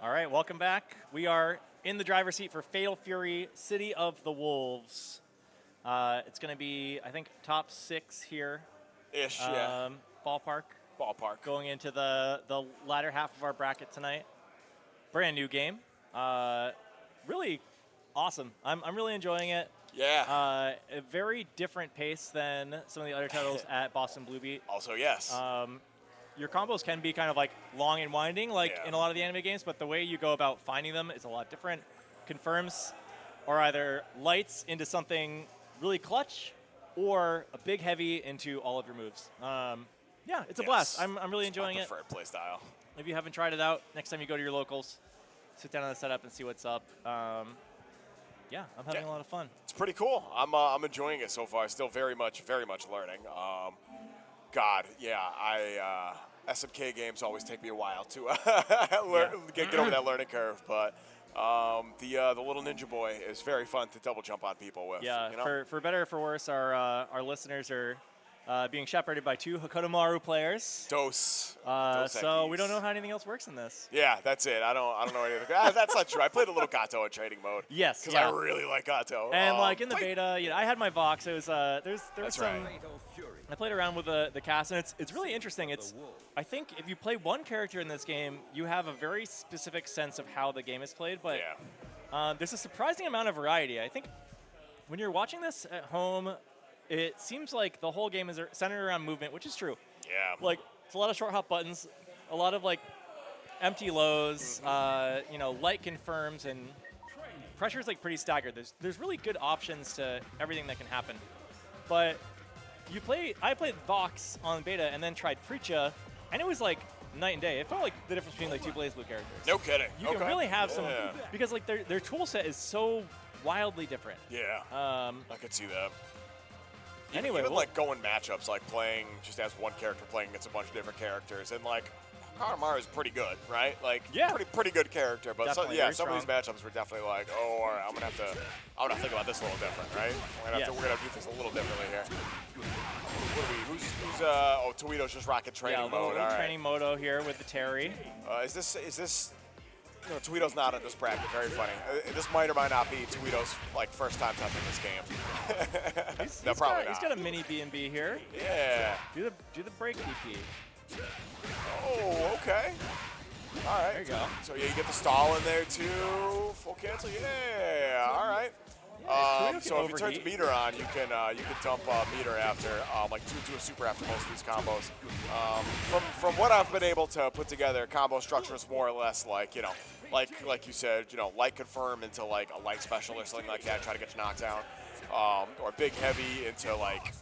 All right, welcome back. We are in the driver's seat for Fatal Fury, City of the Wolves. It's going to be, I think, top 6 here. Ish, yeah. Ballpark. Ballpark. Going into the latter half of our bracket tonight. Brand new game. Really awesome. I'm really enjoying it. Yeah. A very different pace than some of the other titles at Boston Bluebeat. Also, yes. Your combos can be kind of like long and winding, like in a lot of the anime games, but the way you go about finding them is a lot different. Confirms are either lights into something really clutch, or a big heavy into all of your moves. Yeah, it's a blast. I'm really enjoying it. Preferred play style. If you haven't tried it out, next time you go to your locals, sit down on the setup and see what's up. Yeah, I'm having a lot of fun. It's pretty cool. I'm enjoying it so far. Still very much learning. God, yeah, SMK games always take me a while to get over that learning curve, but the little ninja boy is very fun to double jump on people with. Yeah, you know? for better or for worse, our listeners are being shepherded by 2 Hokotomaru players. Dos. So we don't know how anything else works in this. Yeah, that's it. I don't know anything. That's not true. I played a little Gato in trading mode. Yes, because I really like Gato. And like in the beta, I had my Vox. It was there was some. Right. I played around with the cast, and it's really interesting. I think if you play one character in this game, you have a very specific sense of how the game is played. But there's a surprising amount of variety. I think when you're watching this at home, it seems like the whole game is centered around movement, which is true. Yeah. Like, it's a lot of short hop buttons, a lot of, like, empty lows, light confirms, and pressure is, like, pretty staggered. There's really good options to everything that can happen. But I played Vox on beta and then tried Preacha, and it was, like, night and day. It felt like the difference between, like, 2 BlazBlue characters. No kidding. You can really have some, because, like, their tool set is so wildly different. Yeah. I could see that. Anyway, even like going matchups, like playing just as one character playing against a bunch of different characters, and like Kanemaru is pretty good, right? Like pretty good character, but some of these matchups were definitely like, oh, all right, I'm gonna have to think about this a little different, right? We're gonna have to do things a little differently here. Who's Toledo's just rocking training mode. All right. Training moto here with the Terry. Is this? No, Tweedo's not in this bracket. Very funny. This might or might not be Tweedo's like first time touching this game. No, probably not. He's got a mini B&B here. Yeah. Do the break DP. Oh, okay. All right. There you go. So yeah, you get the stall in there too. Full cancel. Yeah. All right. So if you turn meter on, you can dump meter after like do a super after most of these combos. From what I've been able to put together, combo structure is more or less like like you said, light confirm into like a light special or something like that, try to get you knocked down, or big heavy into like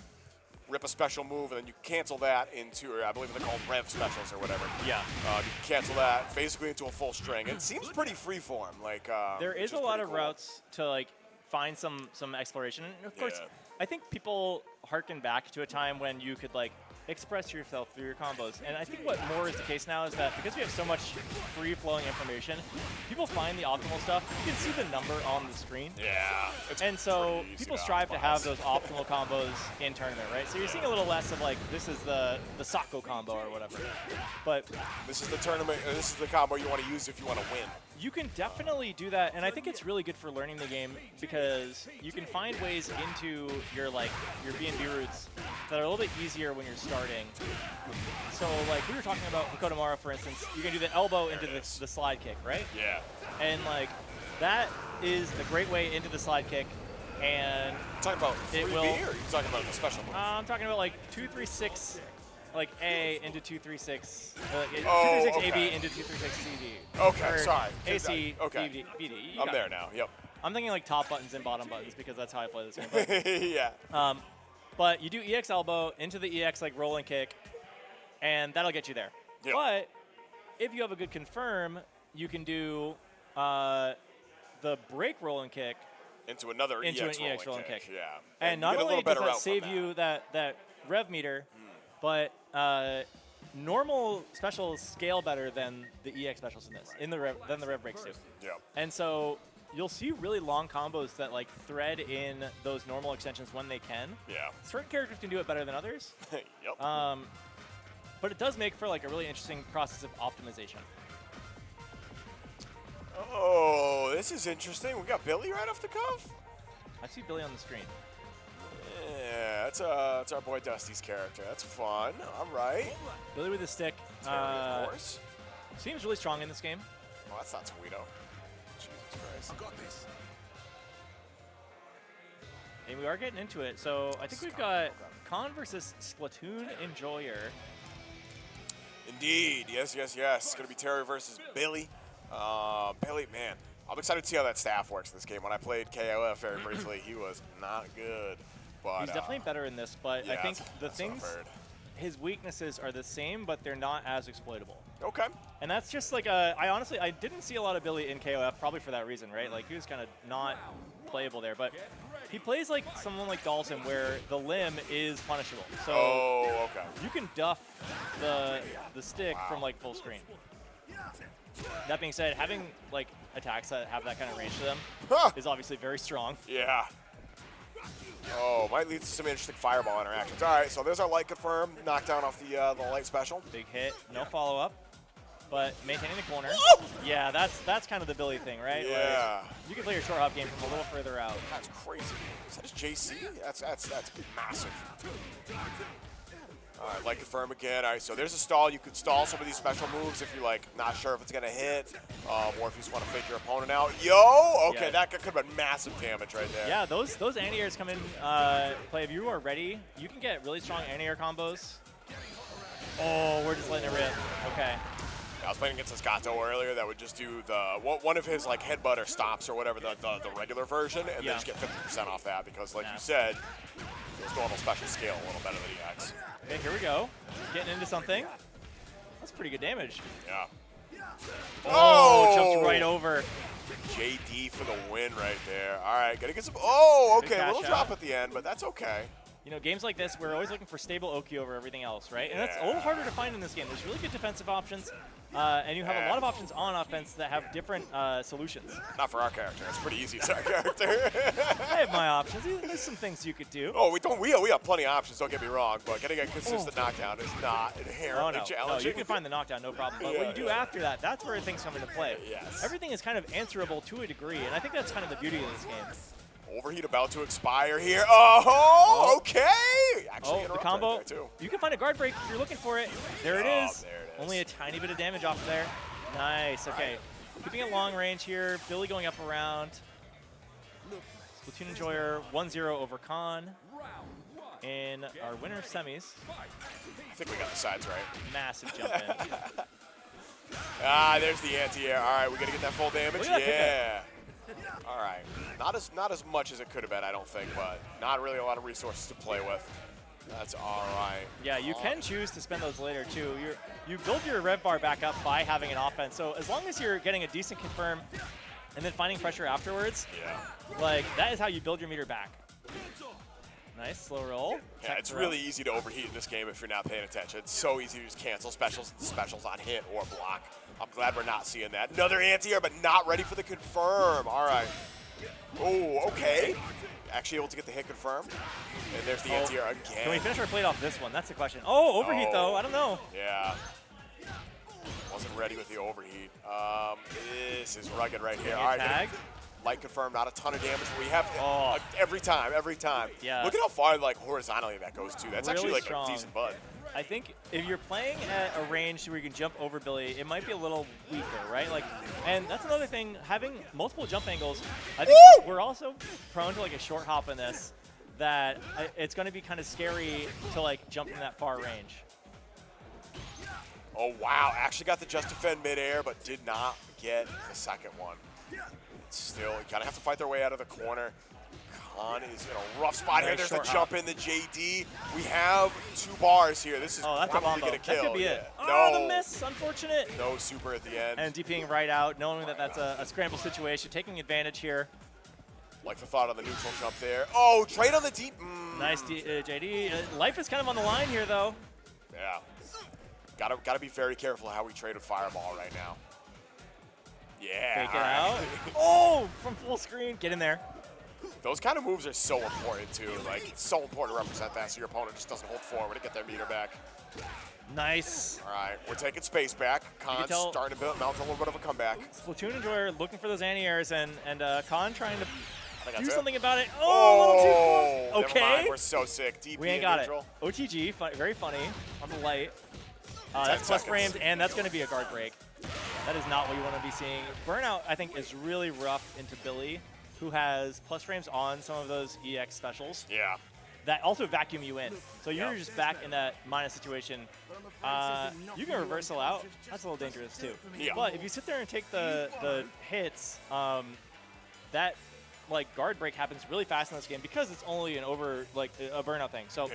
rip a special move and then you cancel that into, or I believe they're called rev specials or whatever. Yeah. You can cancel that basically into a full string. It seems pretty freeform. Like there is a lot of routes to like find some exploration. And of course, I think people harken back to a time when you could like express yourself through your combos. And I think what more is the case now is that because we have so much free-flowing information, people find the optimal stuff. You can see the number on the screen. Yeah. And so people strive to have those optimal combos in tournament, right? So you're seeing a little less of like, this is the Sako combo or whatever. But this is the tournament, this is the combo you want to use if you want to win. You can definitely do that, and I think it's really good for learning the game because you can find ways into your B&B routes that are a little bit easier when you're starting. So like we were talking about Hokotomaru, for instance, you can do the elbow into the slide kick, right? Yeah. And like that is a great way into the slide kick, and you're talking about 3B or are you talking about the special move? I'm talking about like 236. Like A into 236, 236 AB into 236 CD. Okay, sorry. AC, okay. BD. I'm there now, yep. I'm thinking like top buttons and bottom buttons because that's how I play this game. Yeah. But you do EX elbow into the EX like roll and kick, and that'll get you there. Yep. But if you have a good confirm, you can do the break roll and kick into another EX roll and kick. Yeah. And not only does that save you that rev meter, but normal specials scale better than the EX specials in this, than the rev breaks do. Yeah. And so you'll see really long combos that like thread in those normal extensions when they can. Yeah. Certain characters can do it better than others. Yep. But it does make for like a really interesting process of optimization. Oh, this is interesting. We got Billy right off the cuff. I see Billy on the screen. Yeah, that's our boy Dusty's character. That's fun. All right. Billy with a stick. Terry, of course. Seems really strong in this game. Oh, that's not Toledo. Jesus Christ. I got this. And we are getting into it. So I think we've got Conn versus Splatoon Enjoyer. Indeed. Yes, yes, yes. It's going to be Terry versus Billy. Billy, man, I'm excited to see how that staff works in this game. When I played KOF very briefly, he was not good. But He's definitely better in this, but yeah, I think the that's things, what I've heard. his weaknesses are the same, but they're not as exploitable. Okay. And that's just like I didn't see a lot of Billy in KOF, probably for that reason, right? Like he was kind of not playable there, but he plays like someone like Dalton where the limb is punishable. So okay. you can duff the stick from like full screen. That being said, having like attacks that have that kind of range to them is obviously very strong. Yeah. Oh, might lead to some interesting fireball interactions. All right, so there's our light confirm, knockdown off the light special. Big hit, no follow-up, but maintaining the corner. Yeah, that's kind of the Billy thing, right? Yeah. Like, you can play your short hop game from a little further out. That's crazy. Is that his JC? That's massive. All right, light confirm again. All right, so there's a stall. You could stall some of these special moves if you're like not sure if it's gonna hit, or if you just want to fake your opponent out. Yo, okay, Yeah. that could have been massive damage right there. Yeah, those anti-airs come in play. If you are ready, you can get really strong anti-air combos. Oh, we're just letting it rip. Okay. I was playing against this Gato earlier that would just do one of his like headbutt or stops or whatever the regular version, and Yeah. then just get 50% off that because, like you said, those normal special scale a little better than EX. Okay, here we go. Getting into something. That's pretty good damage. Yeah. Oh, jumps right over. JD for the win right there. All right, gotta get some. Oh, Good okay, a little cash drop out. at the end, but that's okay. You know, games like this, we're always looking for stable Oki over everything else, right? And that's a little Yeah. harder to find in this game. There's really good defensive options, and you have a lot of options on offense that have different solutions. Not for our character. It's pretty easy as our character. I have my options. There's some things you could do. Oh, we have plenty of options. Don't get me wrong, but getting a consistent knockdown is not inherently No, challenging. you can find the knockdown, no problem. But what you do after that, that's where things come into play. Yes. Everything is kind of answerable to a degree, and I think that's kind of the beauty of this game. Overheat about to expire here. Oh, okay. Actually, Oh, the interrupt combo. right there too. You can find a guard break if you're looking for it. There it is. There it is. Only a tiny bit of damage off there. Nice. Okay. Keeping it long range here. Billy going up around. Splatoon Enjoyer 1-0 over Conn. In our winner semis. I think we got the sides right. Massive jump in. There's the anti-air. All right, we got to get that full damage. Look at that Yeah. All right. Not as much as it could have been, I don't think, but not really a lot of resources to play with. That's all right. Yeah, you can choose to spend those later too. You build your rev bar back up by having an offense. So as long as you're getting a decent confirm and then finding pressure afterwards, Yeah. like that is how you build your meter back. Nice, slow roll. Yeah, Tech it's throw. really easy to overheat in this game if you're not paying attention. It's so easy to just cancel specials on hit or block. I'm glad we're not seeing that. Another anti-air, but not ready for the confirm. All right. Oh, okay. Actually able to get the hit confirm. And there's the anti-air again. Can we finish our plate off this one? That's the question. Oh, overheat though. I don't know. Yeah. Wasn't ready with the overheat. This is rugged right here. All right. Tag. Light confirm, not a ton of damage. But we have Oh. every time. Yeah. Look at how far like horizontally that goes too. That's Really actually like strong. a decent bud. I think if you're playing at a range where you can jump over Billy, it might be a little weaker, right? Like, and that's another thing. Having multiple jump angles, I think we're also prone to like a short hop in this. That it's going to be kind of scary to like jump from that far range. Oh wow! Actually got the just defend midair, but did not get the second one. It's still, you kind of have to fight their way out of the corner. Conn is in a rough spot here. Nice There's the short jump in the JD. We have 2 bars here. This is Oh, that's a probably bombo. gonna kill. That could be yeah. it. No, Oh, the miss. Unfortunate. no super at the end. And DPing right out, knowing that that's a scramble situation, taking advantage here. Like the thought on the neutral jump there. Oh, trade on the deep. Nice, JD. Life is kind of on the line here, though. Yeah. Gotta be very careful how we trade with Fireball right now. Yeah. Fake it all right. out. Oh, from full screen. Get in there. Those kind of moves are so important too. Like, it's so important to represent that so your opponent just doesn't hold forward to get their meter back. Nice. All right, we're taking space back. Conn's starting to mount a little bit of a comeback. Splatoon enjoyer looking for those anti-airs, and Conn trying to do something about it. Oh, a little too close. Okay. Never mind, we're so sick. DP we ain't got neutral. It. OTG, very funny on the light. That's plus frames, and that's going to be a guard break. That is not what you want to be seeing. Burnout, I think, is really rough into Billy, who has plus frames on some of those EX specials. Yeah. That also vacuum you in. So you're just back in that minus situation. You can reversal out. That's a little dangerous too. Yeah. But if you sit there and take the hits, that like guard break happens really fast in this game because it's only a burnout thing. So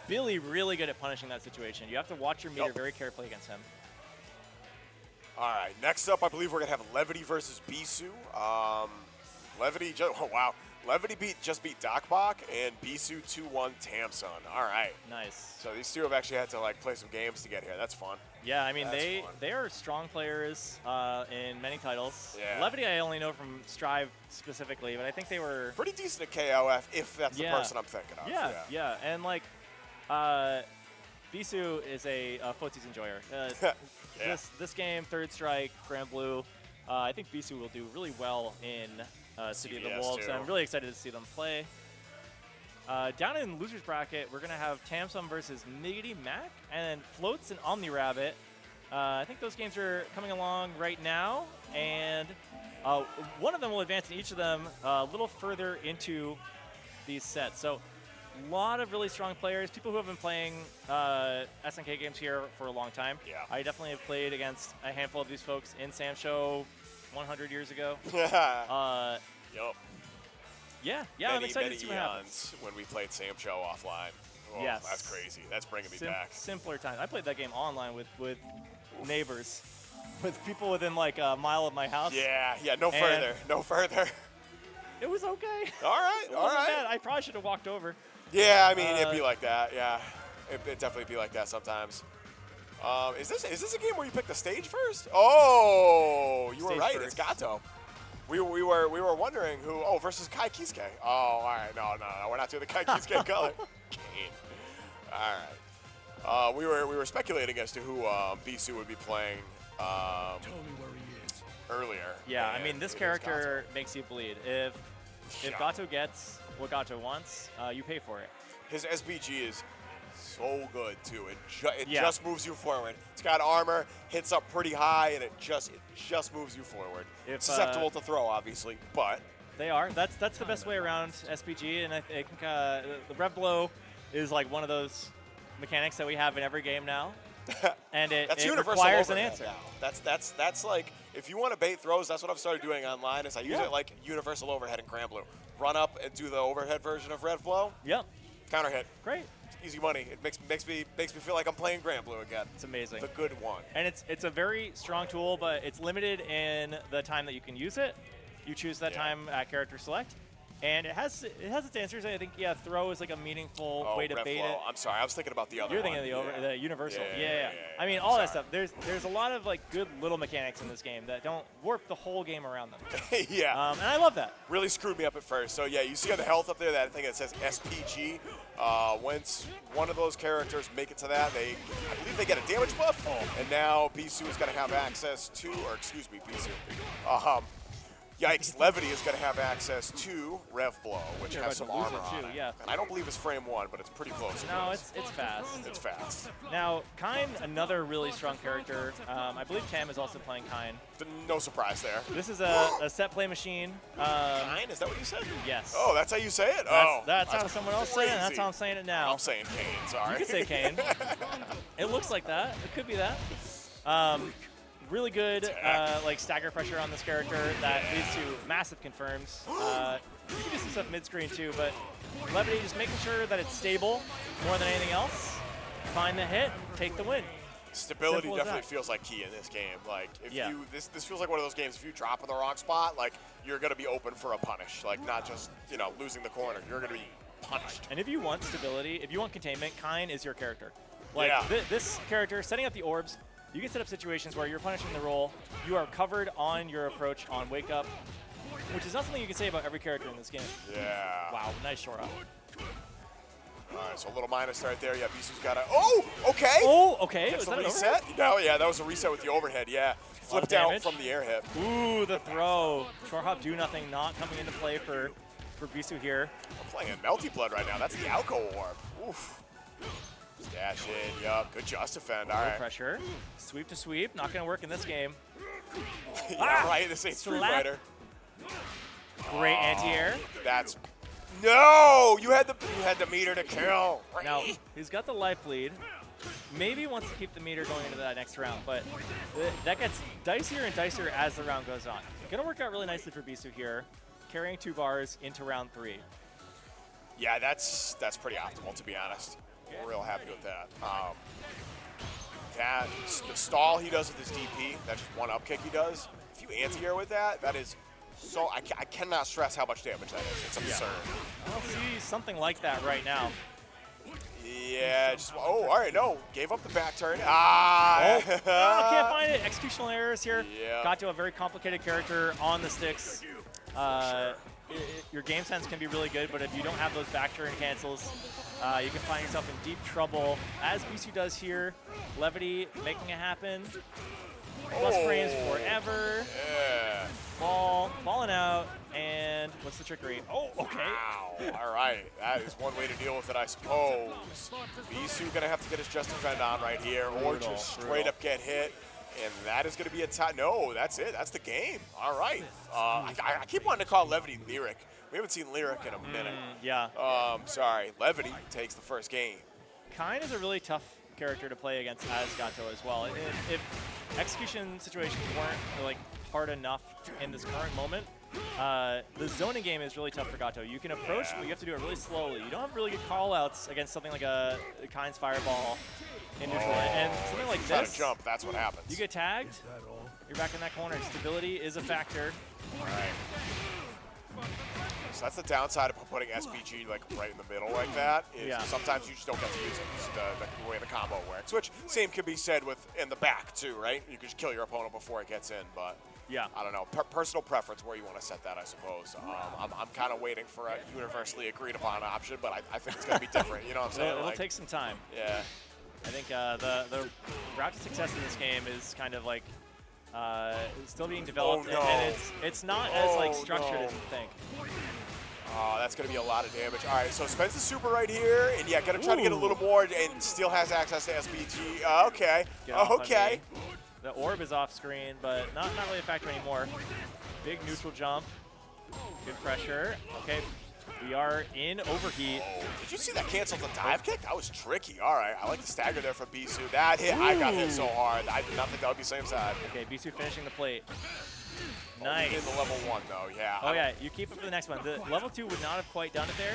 Billy really good at punishing that situation. You have to watch your meter very carefully against him. All right, next up, I believe we're gonna have Levity versus Beesu. Levity, Levity just beat Docbach, and Beesu 2-1 Tamsun. All right. Nice. So these two have actually had to like play some games to get here. That's fun. Yeah, I mean they are strong players in many titles. Yeah. Levity I only know from Strive specifically, but I think they were pretty decent at KOF if that's the person I'm thinking of. Yeah, and like Beesu is a FOTS enjoyer. This game, Third Strike, Grand Blue, I think Beesu will do really well in City of the Wolves, and I'm really excited to see them play. Down in losers bracket, we're going to have Tamsun versus Niggity Mac, and Floats and Omni Rabbit. I think those games are coming along right now, and one of them will advance in each of them a little further into these sets. So a lot of really strong players, people who have been playing SNK games here for a long time. Yeah. I definitely have played against a handful of these folks in Sam Show 100 years ago. Yup. Yeah, I'm excited to see what happens. When we played Sam Show offline. Oh, yes. That's crazy. That's bringing me back. Simpler times. I played that game online with neighbors, with people within like a mile of my house. Yeah, no further. It was okay. All right. Bad. I probably should have walked over. Yeah, I mean, it'd be like that, yeah. It'd definitely be like that sometimes. Is this a game where you pick the stage first? Oh, you were right. First. It's Gato. We were wondering who. Oh, versus Kai Kisuke. Oh, all right. No, we're not doing the Kai Kisuke color. Kane. All right. We were speculating as to who Beesu would be playing earlier. Yeah, I mean, this character makes you bleed. If Gato gets what Gato wants, you pay for it. His SBG is so good too. It just moves you forward. It's got armor, hits up pretty high, and it just moves you forward. It's susceptible to throw, obviously, but they are. That's the best way around SPG, and I think the Rev Blow is like one of those mechanics that we have in every game now, and it requires an answer. Now. That's like if you want to bait throws, that's what I've started doing online. Is I use it like universal overhead in Grand Blue. Run up and do the overhead version of Rev Blow. Yep. Counter hit. Great. Easy money. It makes me feel like I'm playing Grand Blue again. It's amazing. The good one. And it's a very strong tool, but it's limited in the time that you can use it. You choose that time at character select. And it has its answers. I think throw is like a meaningful way to bait it. I'm sorry, I was thinking about the other. You're thinking of the universal. Yeah. I mean, all that stuff. There's a lot of like good little mechanics in this game that don't warp the whole game around them. Yeah. And I love that. Really screwed me up at first. So yeah, you see on the health up there that thing that says SPG. Once one of those characters make it to that, I believe they get a damage buff. And now Beesu is going to have access to, Beesu. Yikes, Levity is going to have access to Rev Blow, which has some armor on it. Yeah. And I don't believe it's frame 1, but it's pretty close. No, it's fast. It's fast. Now, Conn, another really strong character. I believe Tam is also playing Conn. No surprise there. This is a set play machine. Conn? Is that what you said? Yes. Oh, that's how you say it? That's how someone else said it, and that's how I'm saying it now. I'm saying Kane, sorry. You could say Kane. It looks like that. It could be that. Really good like stagger pressure on this character that leads to massive confirms. You can do some stuff mid-screen too, but Levity just making sure that it's stable more than anything else. Find the hit, take the win. Stability definitely feels like key in this game. Like if this feels like one of those games. If you drop in the wrong spot, like you're gonna be open for a punish. Like not just losing the corner. You're gonna be punished. And if you want stability, if you want containment, Conn is your character. Like this character setting up the orbs. You can set up situations where you're punishing the roll. You are covered on your approach on Wake Up, which is not something you can say about every character in this game. Yeah. Wow, nice short up. All right, so a little minus right there. Yeah, Beesu's got a. Oh, okay. Oh, okay. Gets Was the that an reset. overhead? No, yeah, that was a reset with the overhead. Yeah, flipped out damage. from the air hit. Ooh, the throw. Short hop do nothing, not coming into play for Beesu here. We're playing Melty Blood right now. That's the Alco Orb. Oof. Dash in, yup. Good just defend. All Low right. pressure. Sweep to sweep. Not going to work in this game. Yeah, right. This ain't Street Slap. Fighter. Great anti-air. That's no. You had the meter to kill. Now, he's got the life lead. Maybe wants to keep the meter going into that next round, but that gets dicier and dicier as the round goes on. Going to work out really nicely for Beesu here, carrying 2 bars into round 3. Yeah, that's pretty optimal, to be honest. We're real happy with that. The stall he does with his DP, that's just one up kick he does. If you anti-air with that, that is so, I cannot stress how much damage that is. It's absurd. I don't see something like that right now. Yeah, just, oh, all right, no. Gave up the back turn. Ah! Oh, can't find it. Executional errors here. Yeah. Got to a very complicated character on the sticks. Your game sense can be really good, but if you don't have those back turn cancels, you can find yourself in deep trouble, as Beesu does here. Levity making it happen. Plus frames forever. Yeah. Ball, falling out, and what's the trickery? Oh, okay. Wow. All right. That is one way to deal with it, I suppose. Beesu going to have to get his just defend on right here, or just straight up get hit. And that is going to be a tie. No, that's it. That's the game. All right. I keep wanting to call Levity Lyric. We haven't seen Lyric in a minute. Yeah. Sorry. Levity takes the first game. Kind is a really tough character to play against as Gato as well. If execution situations weren't like hard enough in this current moment, the zoning game is really tough for Gato. You can approach, but you have to do it really slowly. You don't have really good call-outs against something like a Kein's Fireball in neutral. And something like Try this, to jump, that's what happens. you get tagged, you're back in that corner. Stability is a factor. All right. So that's the downside of putting SPG like right in the middle like that. Is sometimes you just don't get to use it because the way the combo works. Which same could be said with in the back too, right? You can just kill your opponent before it gets in, but yeah, I don't know. Personal preference where you want to set that, I suppose. I'm kind of waiting for a universally agreed upon option, but I think it's going to be different. You know what I'm saying? It'll take some time. Yeah. I think the route to success in this game is kind of like still being developed, Oh, no. and it's not as like structured as you think. Oh, that's going to be a lot of damage. All right, so spends the super right here, and yeah, going to try to get a little more, and still has access to SPG. Okay, okay. The orb is off screen, but not really a factor anymore. Big neutral jump, good pressure. Okay, we are in overheat. Oh, did you see that cancel the dive kick? That was tricky. All right, I like the stagger there from Beesu. That hit, I got hit so hard. I did not think that would be same side. Okay, Beesu finishing the plate. Nice. In the level 1 though, yeah. Oh yeah, you keep it for the next one. The level 2 would not have quite done it there.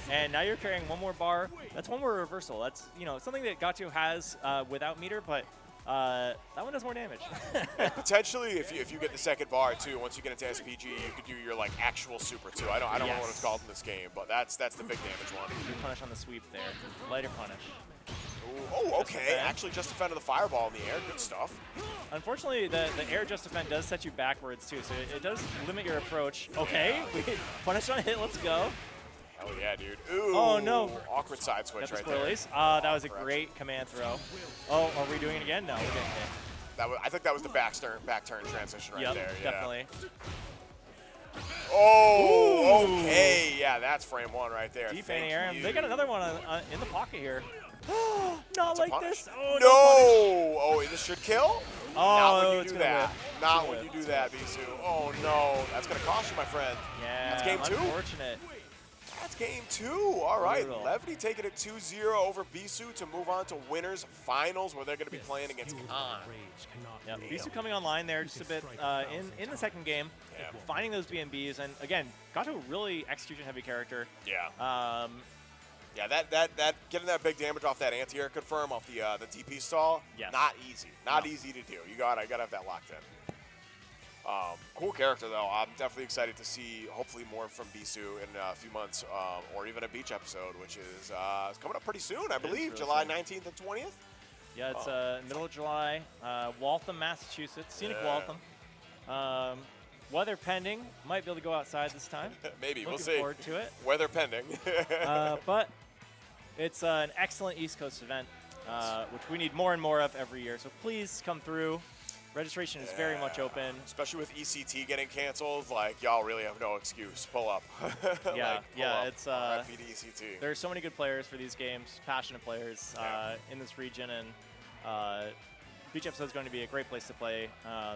And now you're carrying one more bar. That's one more reversal. That's something that Gato has without meter, but that one does more damage. And potentially, if you get the second bar too, once you get into SPG, you could do your like actual super too. I don't know what it's called in this game, but that's the big damage one. Good punish on the sweep there. Lighter punish. Oh, okay. Actually, just defended the fireball in the air. Good stuff. Unfortunately, the air just defend does set you backwards too, so it does limit your approach. Okay, punish on a hit. Let's go. Hell yeah, dude. Ooh. Oh no. Awkward side switch right there. That was a great command throw. Oh, are we doing it again? No, we're getting hit. I think that was the back turn transition right there. Yeah. Definitely. Oh, okay. Yeah, that's frame 1 right there. Deep anti-air. They got another one in the pocket here. Not That's like this. Oh, no. Oh, this should kill? Oh, Not when you it's do gonna that. whip. Not when you do that, Beesu. Oh, no. That's going to cost you, my friend. Yeah, That's game 2? Unfortunate. That's game 2. All right. Brutal. Levity taking it 2-0 over Beesu to move on to winners finals where they're going to be playing against Conn. Yeah, Beesu coming online there just a bit in the second game, finding those BNBs, and again, Gato really execution-heavy character. Yeah. Yeah, that getting that big damage off that anti-air confirm off the DP stall, not easy. Not easy to do. You gotta have that locked in. Cool character though. I'm definitely excited to see hopefully more from Beesu in a few months, or even a beach episode, which is coming up pretty soon, I believe, really July 19th and 20th. Yeah, it's middle of July, Waltham, Massachusetts, scenic Waltham. Weather pending, might be able to go outside this time. Maybe, we'll see. Looking forward to it. Weather pending. But It's an excellent East Coast event, which we need more and more of every year. So please come through. Registration is very much open. Especially with ECT getting canceled, like y'all really have no excuse. Pull up. Yeah, pull up. it's RIP to ECT. there are so many good players for these games, passionate players in this region, and Beach Episode is going to be a great place to play.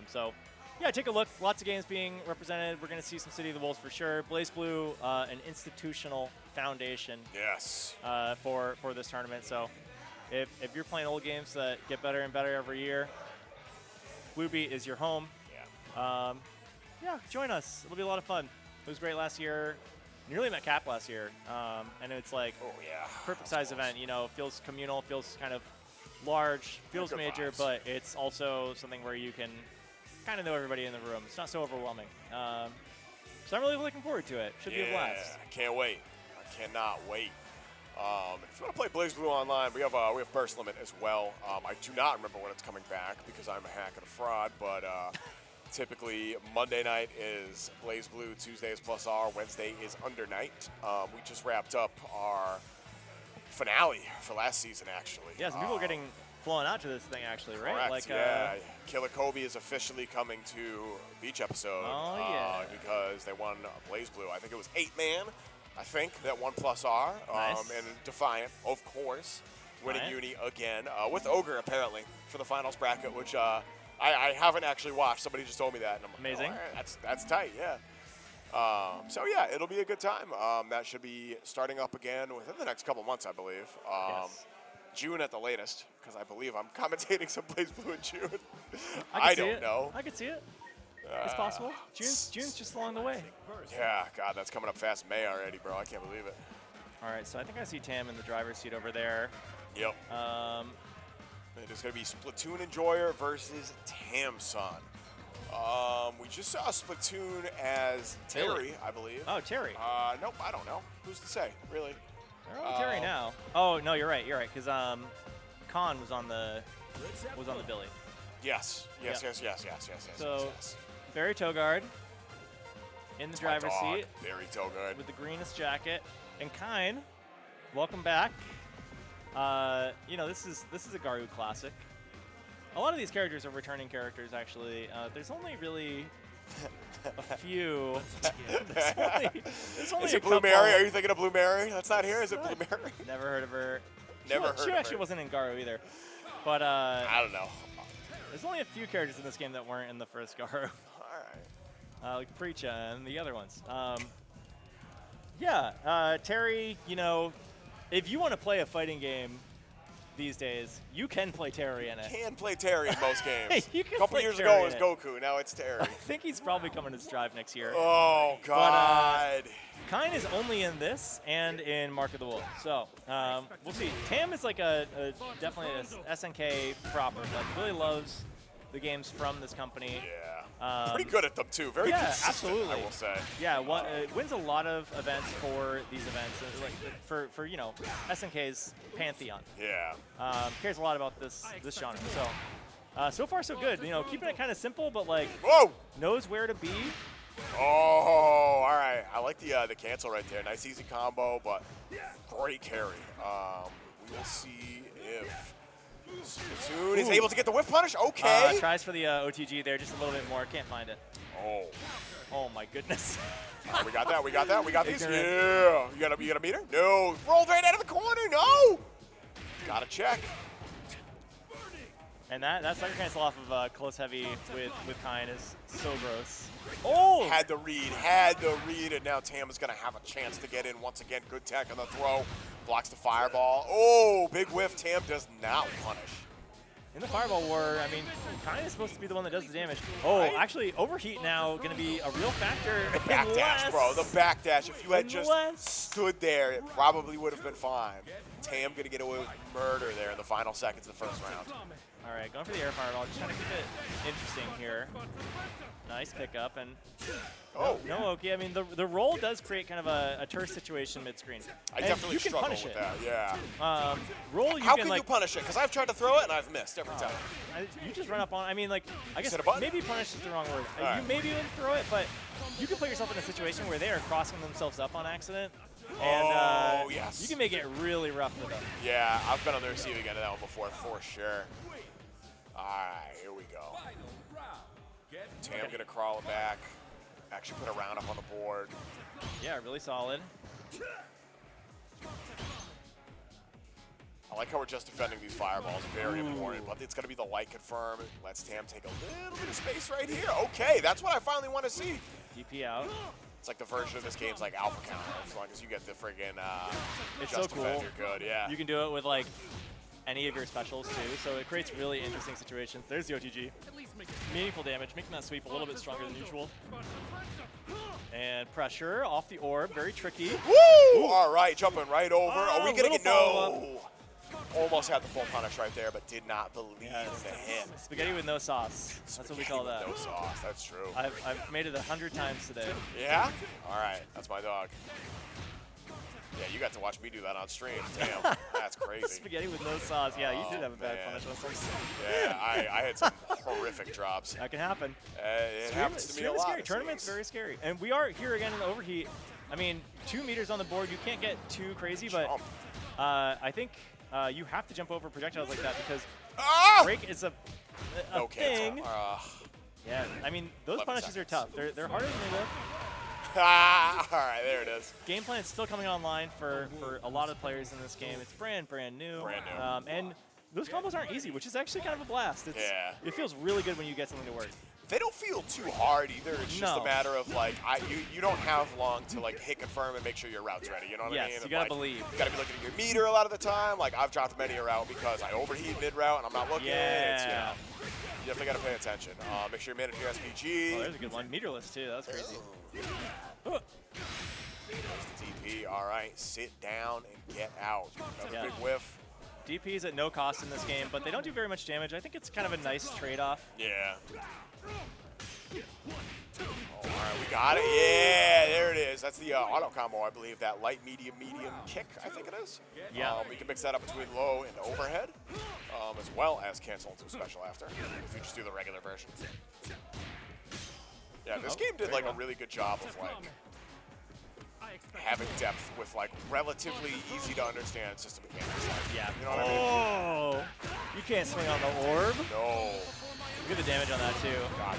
So yeah, take a look. Lots of games being represented. We're going to see some City of the Wolves for sure. BlazBlue, an institutional foundation. Yes. For this tournament. So if you're playing old games that get better and better every year, Bluebeat is your home. Yeah. Yeah, join us. It'll be a lot of fun. It was great last year. Nearly met Cap last year. And it's like perfect size event. You know, feels communal, feels kind of large, feels major, vibes. but it's also something where you can kind of know everybody in the room. It's not so overwhelming. So I'm really looking forward to it. Should be a blast. I can't wait. I cannot wait. If you want to play BlazBlue online, we have burst limit as well. I do not remember when it's coming back because I'm a hack and a fraud, but typically Monday night is BlazBlue, Tuesday is plus R, Wednesday is under night. We just wrapped up our finale for last season, actually. Yeah, some people are getting flown out to this thing, actually, right? Correct, Like, yeah. Killer Kobe is officially coming to Beach Episode because they won BlazBlue. I think it was 8-man. I think that won plus R, Nice. and Defiant, of course, winning Defiant. Uni again with Ogre apparently for the finals bracket, which I haven't actually watched. Somebody just told me that, and I'm like, Amazing. all right, that's tight, yeah. So yeah, it'll be a good time. That should be starting up again within the next couple months, I believe. Yes. June at the latest, because I believe I'm commentating some BlazBlue in June. I don't know. I could see it. It's possible. June's just along the way. Yeah, God, that's coming up fast. May already, bro. I can't believe it. All right, so I think I see Tam in the driver's seat over there. Yep. It's going to be Splatoon Enjoyer versus Tamson. We just saw Splatoon as Terry, I believe. Oh, Terry. Nope, I don't know. Who's to say, really? They're on Terry now. Oh no, you're right. You're right. Because Conn was on the Billy. Yes. So Barry Togard in the driver's seat Very Togard. with the greenest jacket, and Kine, welcome back. You know, this is a Garou classic. A lot of these characters are returning characters, actually. There's only really a few. There's only Is a it Blue couple. Mary? Are you thinking of Blue Mary? That's not here. Is it Blue Mary? Never heard of her. Never heard She of actually her. wasn't in Garou either. But I don't know. there's only a few characters in this game that weren't in the first Garou. All right. Like Preacha and the other ones. Terry, you know, if you want to play a fighting game these days, you can play Terry in it. Can play Terry in most games. You can a couple play years Terry ago it in was it. Goku. Now it's Terry. I think he's probably coming to Strive next year. Oh, God. Kine is only in this and in Mark of the Wolf. So we'll see. Tam is like definitely a SNK proper. Like really loves the games from this company. Yeah. Pretty good at them, too. Very consistent, absolutely. I will say. Yeah, wins a lot of events for these events. Like for you know, SNK's pantheon. Yeah. Cares a lot about this genre. So far so good. You know, keeping it kind of simple, but like Whoa! knows where to be. Oh, all right. I like the cancel right there. Nice easy combo, but great carry. We will see if Splatoon is able to get the whiff punish. Okay. Tries for the OTG there, just a little bit more. Can't find it. Oh my goodness. All right, we got that. We got these. Ignorant. Yeah. You got a meter? No. Rolled right out of the corner. No. Gotta check. And that sucker cancel off of close heavy with Kine is so gross. Oh! Had the read, and now Tam is going to have a chance to get in once again. Good tech on the throw. Blocks the fireball. Oh, big whiff. Tam does not punish. In the fireball war, I mean, Kine is supposed to be the one that does the damage. Oh, Right? actually, overheat now going to be a real factor. Backdash, bro. The backdash. If you had just stood there, it probably would have been fine. Tam going to get away with murder there in the final seconds of the first round. All right, going for the air fireball. Just trying to keep it interesting here. Nice pickup, and no Oki. I mean, the roll does create kind of a terse situation mid-screen. I definitely you can struggle punish with it. that, yeah. Roll, you How can can like you punish it? Because I've tried to throw it, and I've missed every time. you just run up on. I mean, like I guess Hit a button? maybe punish is the wrong word. All right. You maybe would throw it, but you can put yourself in a situation where they are crossing themselves up on accident, And yes. you can make it really rough for them. Yeah, I've been on the receiving end of that one before, for sure. All right, here we go. Tam gonna crawl it back. Actually put a round up on the board. Yeah, really solid. I like how we're just defending these fireballs. Very important, but it's going to be the light confirm. Lets Tam take a little bit of space right here. Okay, that's what I finally want to see. DP out. It's like the version of this game's like alpha counter. As long as you get the friggin' It's just so cool. defend, you're good. Yeah. You can do it with like any of your specials too, so it creates really interesting situations. There's the OTG. Meaningful damage, making that sweep a little bit stronger than usual. And pressure off the orb, very tricky. Woo! Ooh. All right, jumping right over. Are we gonna get no? Almost had the full punish right there, but did not believe the hit. Spaghetti with no sauce. That's what we call that. No sauce. That's true. I've made it 100 times today. Yeah? All right. That's my dog. Yeah, you got to watch me do that on stream. Damn, that's crazy. Spaghetti with no sauce. Yeah, you did have a bad punish on some. Yeah, I had some horrific drops. That can happen. It happens to me a lot. Scary. Tournament's very scary. And we are here again in the overheat. I mean, 2 meters on the board. You can't get too crazy, but I think you have to jump over projectiles like that because break is a thing. Yeah, I mean, those punishes are tough. They're harder than they look. All right, there it is. Game plan is still coming online for a lot of players in this game. It's brand new. And those combos aren't easy, which is actually kind of a blast. It feels really good when you get something to work. They don't feel too hard either. It's just a matter of like you don't have long to like hit confirm and make sure your route's ready. You know what I mean? Yes, you gotta believe. You gotta be looking at your meter a lot of the time. Like I've dropped many a route because I overheat mid route and I'm not looking. Yeah. It's, you definitely gotta pay attention. Make sure you manage your SPG. Oh, there's a good one. Meterless too. That's crazy. There's the DP. All right, sit down and get out. Another big whiff. DP's at no cost in this game, but they don't do very much damage. I think it's kind of a nice trade-off. Yeah. All right, we got it. Yeah, there it is. That's the auto combo, I believe. That light, medium kick, I think it is. Yeah. We can mix that up between low and overhead, as well as cancel into a special after, if you just do the regular version. Yeah, this game did like a really good job of like having depth with like relatively easy to understand system mechanics. Yeah. You know what I mean? You can't swing on the orb. No. Look at the damage on that too. God,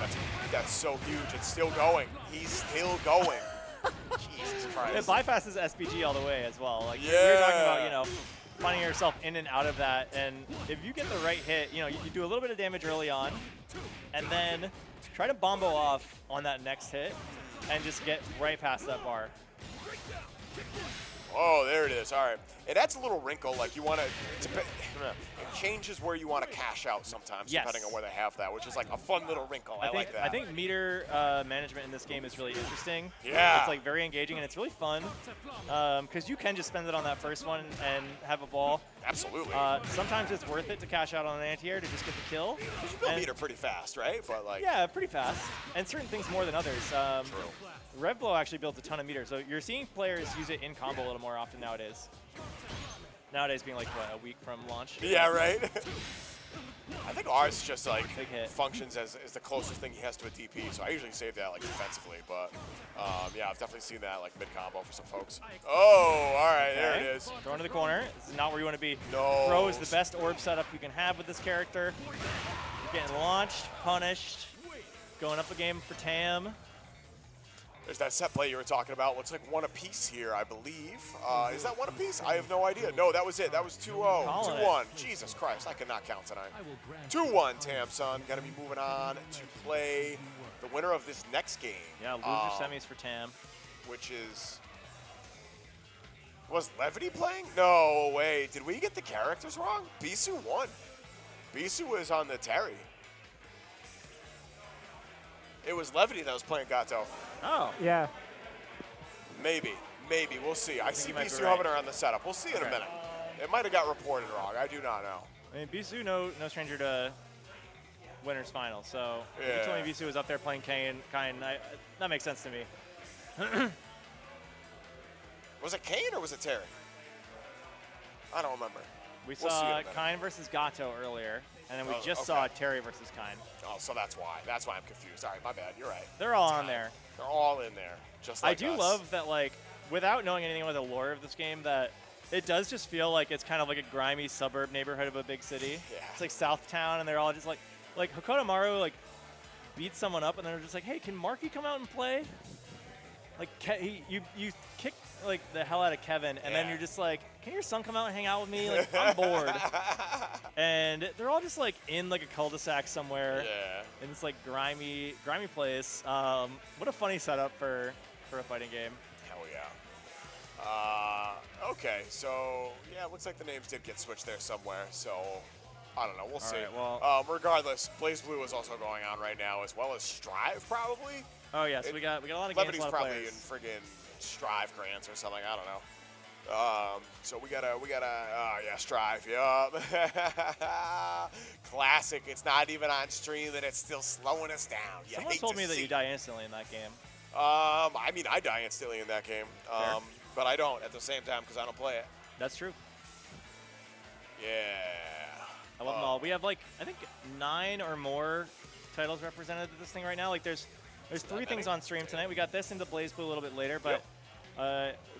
that's so huge. It's still going. He's still going. Jesus Christ. It bypasses SPG all the way as well. Like we were talking about, finding yourself in and out of that, and if you get the right hit, you do a little bit of damage early on, and then try to bombo off on that next hit, and just get right past that bar. Oh, there it is. All right. It adds a little wrinkle. Like you want to, it changes where you want to cash out sometimes, depending on where they have that, which is like a fun little wrinkle. I like that. I think meter management in this game is really interesting. Yeah. It's like very engaging and it's really fun because you can just spend it on that first one and have a ball. Absolutely. Sometimes it's worth it to cash out on an anti-air to just get the kill. You build meter pretty fast, right? But like. Yeah, pretty fast. And certain things more than others. True. Revblow actually builds a ton of meter, so you're seeing players use it in combo a little more often nowadays. Nowadays being like, what, a week from launch? Yeah, right? I think ours just like Big hit. functions as the closest thing he has to a DP, so I usually save that like defensively, but yeah, I've definitely seen that like mid-combo for some folks. Oh, all right, there it is. Throw into the corner. This is not where you want to be. No. Throw is the best orb setup you can have with this character. You're getting launched, punished, going up a game for Tam. There's that set play you were talking about. Looks like one apiece here, I believe. Is that one apiece? I have no idea. No, that was it. That was 2-0. 2-1. Jesus Christ, I cannot count tonight. 2-1, Tam-son. Got to be moving on to play the winner of this next game. Yeah, loser semis for Tam. Which is... Was Levity playing? No way. Did we get the characters wrong? Beesu won. Beesu was on the Terry. It was Levity that was playing Gato. Oh. Yeah. Maybe. We'll see. I see Beesu right. hovering around the setup. We'll see in a minute. It might have got reported wrong. I do not know. I mean, Beesu, no stranger to winners final. So if you told me Beesu was up there playing Kain, that makes sense to me. Was it Kain or was it Terry? I don't remember. We saw Kain versus Gato earlier, and then we just saw Terry versus Kain. Oh, so that's why. That's why I'm confused. All right, my bad. You're right. They're all on there. They're all in there, just like I do love that, like, without knowing anything about the lore of this game, that it does just feel like it's kind of like a grimy suburb neighborhood of a big city. Yeah. It's like Southtown, and they're all just like Hokoto Maru like beats someone up, and they're just like, hey, can Marky come out and play? Like you kick like the hell out of Kevin, and then you're just like, can your son come out and hang out with me? Like, I'm bored. And they're all just like in like a cul-de-sac somewhere. Yeah. In this like grimy place. What a funny setup for a fighting game. Hell yeah. Okay, so yeah, it looks like the names did get switched there somewhere. So I don't know. We'll see. Right, well, regardless, Blaze Blue is also going on right now, as well as Strive probably. Oh yeah, so we got a lot of games, Levity's a lot of probably players. in friggin' Strive grants or something. I don't know. So we gotta. Oh yeah, Strive. Yup. Classic. It's not even on stream, and it's still slowing us down. Someone told me that you die instantly in that game. I mean, I die instantly in that game, but I don't at the same time because I don't play it. That's true. Yeah. I love them all. We have like I think 9 or more titles represented at this thing right now. Like there's 3 things on stream tonight. We got this into Blaze Blue a little bit later, but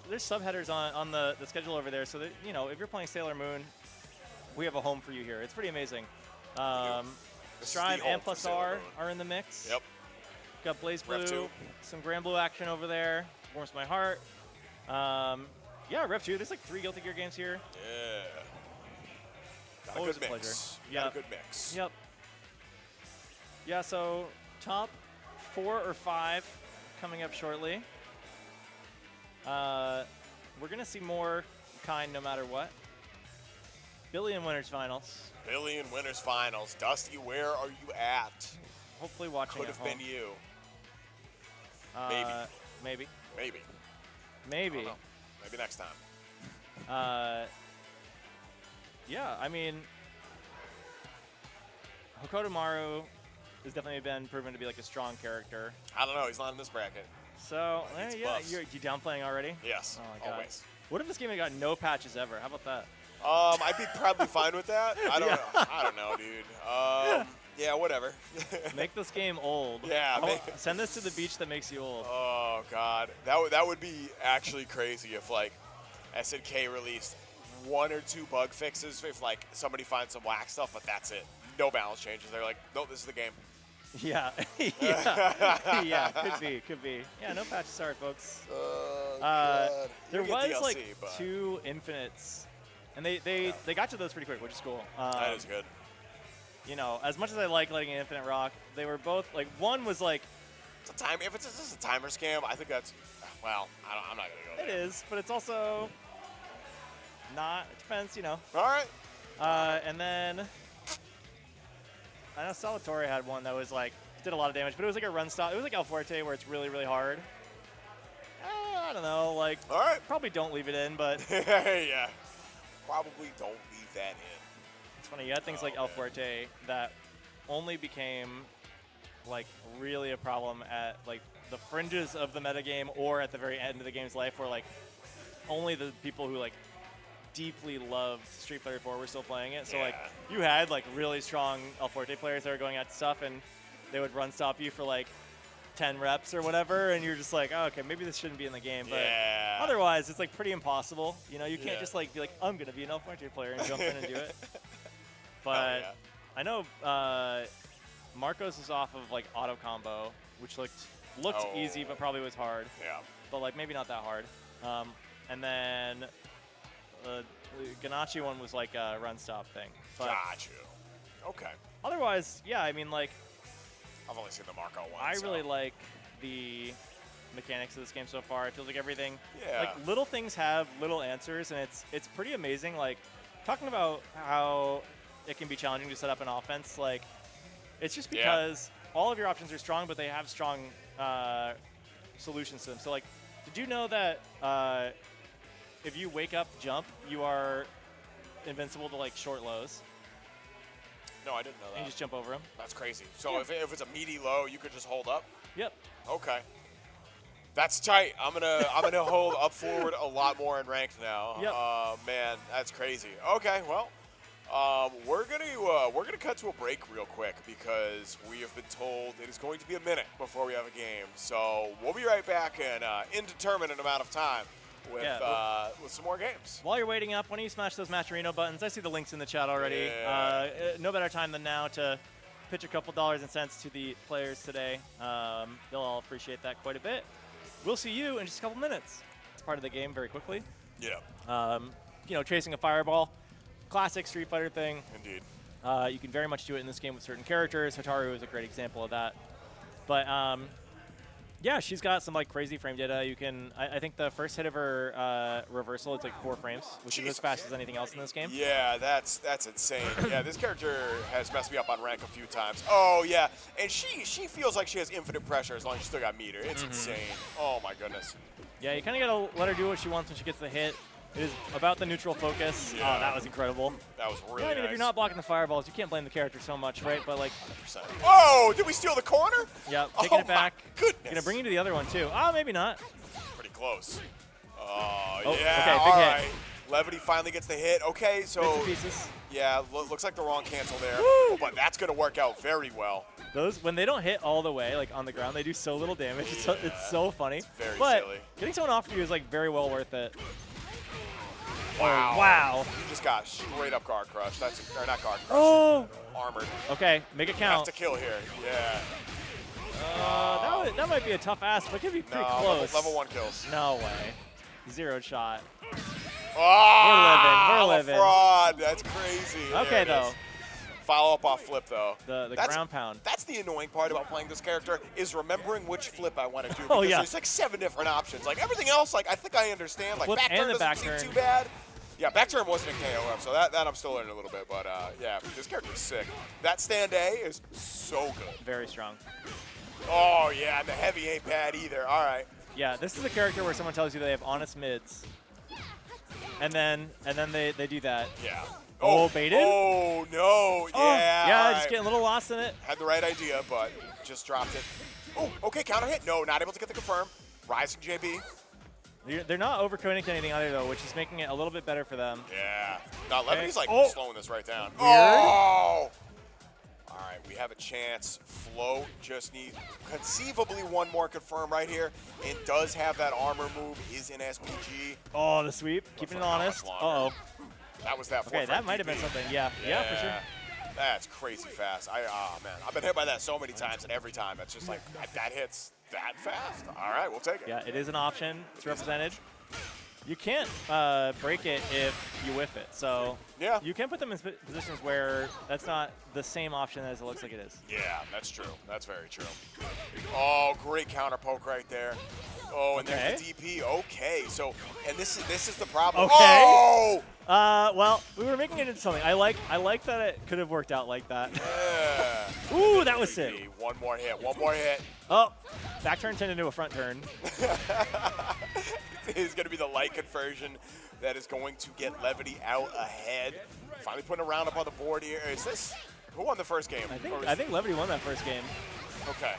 there's subheaders on the schedule over there. So that, you know, if you're playing Sailor Moon, we have a home for you here. It's pretty amazing. Strive and Plus R are in the mix. Yep. Got Blaze Blue, some Grand Blue action over there. Warms my heart. Yeah, Rev 2. There's like 3 Guilty Gear games here. Yeah. Got Always a good a mix. pleasure. Got a good mix. Yep. Yeah, so top 4 or 5 coming up shortly. We're going to see more kind no matter what. Billion Winners Finals. Billion Winners Finals. Dusty, where are you at? Hopefully watching Could at have home. been you. Maybe. Maybe. Maybe. I don't know. Maybe next time. Yeah, I mean, Hokoto Maru has definitely been proven to be like a strong character. I don't know. He's not in this bracket. So, It's yeah, buffs. you downplaying already? Yes. Oh my God. Always. What if this game had got no patches ever? How about that? I'd be probably fine with that. I don't know. I don't know, dude. Yeah, whatever. Make this game old. Yeah. Send this to the beach that makes you old. Oh God, that would be actually crazy if like SNK released 1 or 2 bug fixes. If like somebody finds some whack stuff, but that's it. No balance changes. They're like, no, this is the game. Yeah. Yeah. Could be. Yeah, no patches. Sorry, folks. God. There You get was DLC, like but 2 infinites, and they got to those pretty quick, which is cool. that is good. You know, as much as I like letting Infinite rock, they were both like one was like It's a time. If it's just a timer scam, I think that's. Well, I'm not gonna go it there. is, but it's also not. It depends, you know. All right. And then I know Salvatore had one that was like did a lot of damage, but it was like a run stop. It was like El Fuerte where it's really, really hard. I don't know, like All right. probably don't leave it in, but Yeah. Probably don't leave that in. it's funny. You had things like El Fuerte that only became like really a problem at like the fringes of the metagame or at the very end of the game's life, where like only the people who like deeply loved Street Fighter 4 were still playing it. So like you had like really strong El Fuerte players that were going at stuff, and they would run stop you for like 10 reps or whatever, and you're just like, oh, okay, maybe this shouldn't be in the game. But otherwise, it's like pretty impossible. You know, you can't just like be like, I'm gonna be an El Fuerte player and jump in and do it. But I know Marcos is off of like auto combo, which looked easy, but probably was hard. Yeah. But like maybe not that hard. And then the Ganachi one was like a run stop thing. But Got you. Okay. otherwise, yeah, I mean like I've only seen the Marco one. I so. really like the mechanics of this game so far. It feels like everything, Yeah. like little things have little answers, and it's pretty amazing. Like talking about how it can be challenging to set up an offense, like it's just because all of your options are strong, but they have strong solutions to them. So like, did you know that if you wake up jump, you are invincible to like short lows? No, I didn't know that. And you just jump over them. That's crazy. So if it's a meaty low, you could just hold up? Yep. Okay. That's tight. I'm gonna hold up forward a lot more in ranked now. Yep. Man, that's crazy. Okay, well, we're gonna cut to a break real quick because we have been told it is going to be a minute before we have a game. So we'll be right back in an indeterminate amount of time with some more games. While you're waiting up, why don't you smash those Matcherino buttons? I see the links in the chat already. Yeah. No better time than now to pitch a couple dollars and cents to the players today. They'll all appreciate that quite a bit. We'll see you in just a couple minutes. It's part of the game very quickly. Yeah. You know, chasing a fireball, classic Street Fighter thing. Indeed. You can very much do it in this game with certain characters. Hotaru is a great example of that. But yeah, she's got some like crazy frame data. You can, I think the first hit of her reversal, it's like 4 frames, which is as fast as anything else in this game. Yeah, that's insane. Yeah, this character has messed me up on rank a few times. Oh yeah, and she feels like she has infinite pressure as long as she still got meter. It's insane. Oh my goodness. Yeah, you kind of gotta let her do what she wants when she gets the hit. It is about the neutral focus. Yeah. Oh, that was incredible. That was really yeah, I mean, nice. if you're not blocking the fireballs, you can't blame the character so much, right? But like, 100%. Oh, did we steal the corner? yeah, taking it back. Goodness. Gonna bring you to the other one too. Oh, maybe not. Pretty close. Oh, Oh, yeah. okay, big all hit. right. Levity finally gets the hit. Okay, so Bits and pieces. yeah, looks like the wrong cancel there. Woo! But that's gonna work out very well. Those, when they don't hit all the way, like on the ground, they do so little damage. Yeah. It's so funny. It's very but silly. getting someone off of you is like very well worth it. Wow. Oh, wow. You just got straight up guard crush. That's or not guard crush. Oh. Armored. Okay, make it Have count. to kill here. Yeah. That might be a tough ass, but it could be pretty No, close. level 1 kills. No way. 0 shot. Oh, We're living. fraud. That's crazy. Okay, There it though. is. Follow up off flip, though. The That's- ground pound. That's the annoying part about playing this character is remembering which flip I want to do. Oh, Because yeah. there's like 7 different options. Like everything else, like I think I understand. Like Flip back and turn the doesn't back seem turn. too bad. Yeah, back turn wasn't in KOF, so that I'm still learning a little bit. But yeah, this character's sick. That stand A is so good. Very strong. Oh yeah, and the heavy ain't bad either. All right. Yeah, this is a character where someone tells you they have honest mids. And then they do that. Yeah. Oh, baited? Oh no. Oh, Yeah. yeah, all just right. getting a little lost in it. Had the right idea, but just dropped it. Oh, okay, counter hit. No, not able to get the confirm. Rising JB. They're not overcoding to anything either, though, which is making it a little bit better for them. Yeah. Now, Levity's like Oh. slowing this right down. Weird. Oh! All right, we have a chance. Float just needs conceivably one more confirm right here. And does have that armor move, is in SPG. Oh, the sweep. Keeping it for how much honest. longer? Uh-oh. That was that Okay, forefront that might have been DP. something. Yeah, for sure. That's crazy fast. Oh man, I've been hit by that so many times, and every time it's just like, that hits that fast. All right, we'll take it. Yeah, it is an option. It's represented. You can't break it if you whiff it. So Yeah. you can put them in positions where that's not the same option as it looks like it is. Yeah, that's true. That's very true. Oh, great counter poke right there. Oh, and there's the DP. Okay, so, and this is the problem. Okay. Oh! Well, we were making it into something. I like that it could have worked out like that. Yeah. Ooh, that was sick. One more hit. One more hit. Oh, back turn turned into a front turn. It's going to be the light conversion that is going to get Levity out ahead. Finally putting a round up on the board here. Is this who won the first game? I think Levity won that first game. Okay.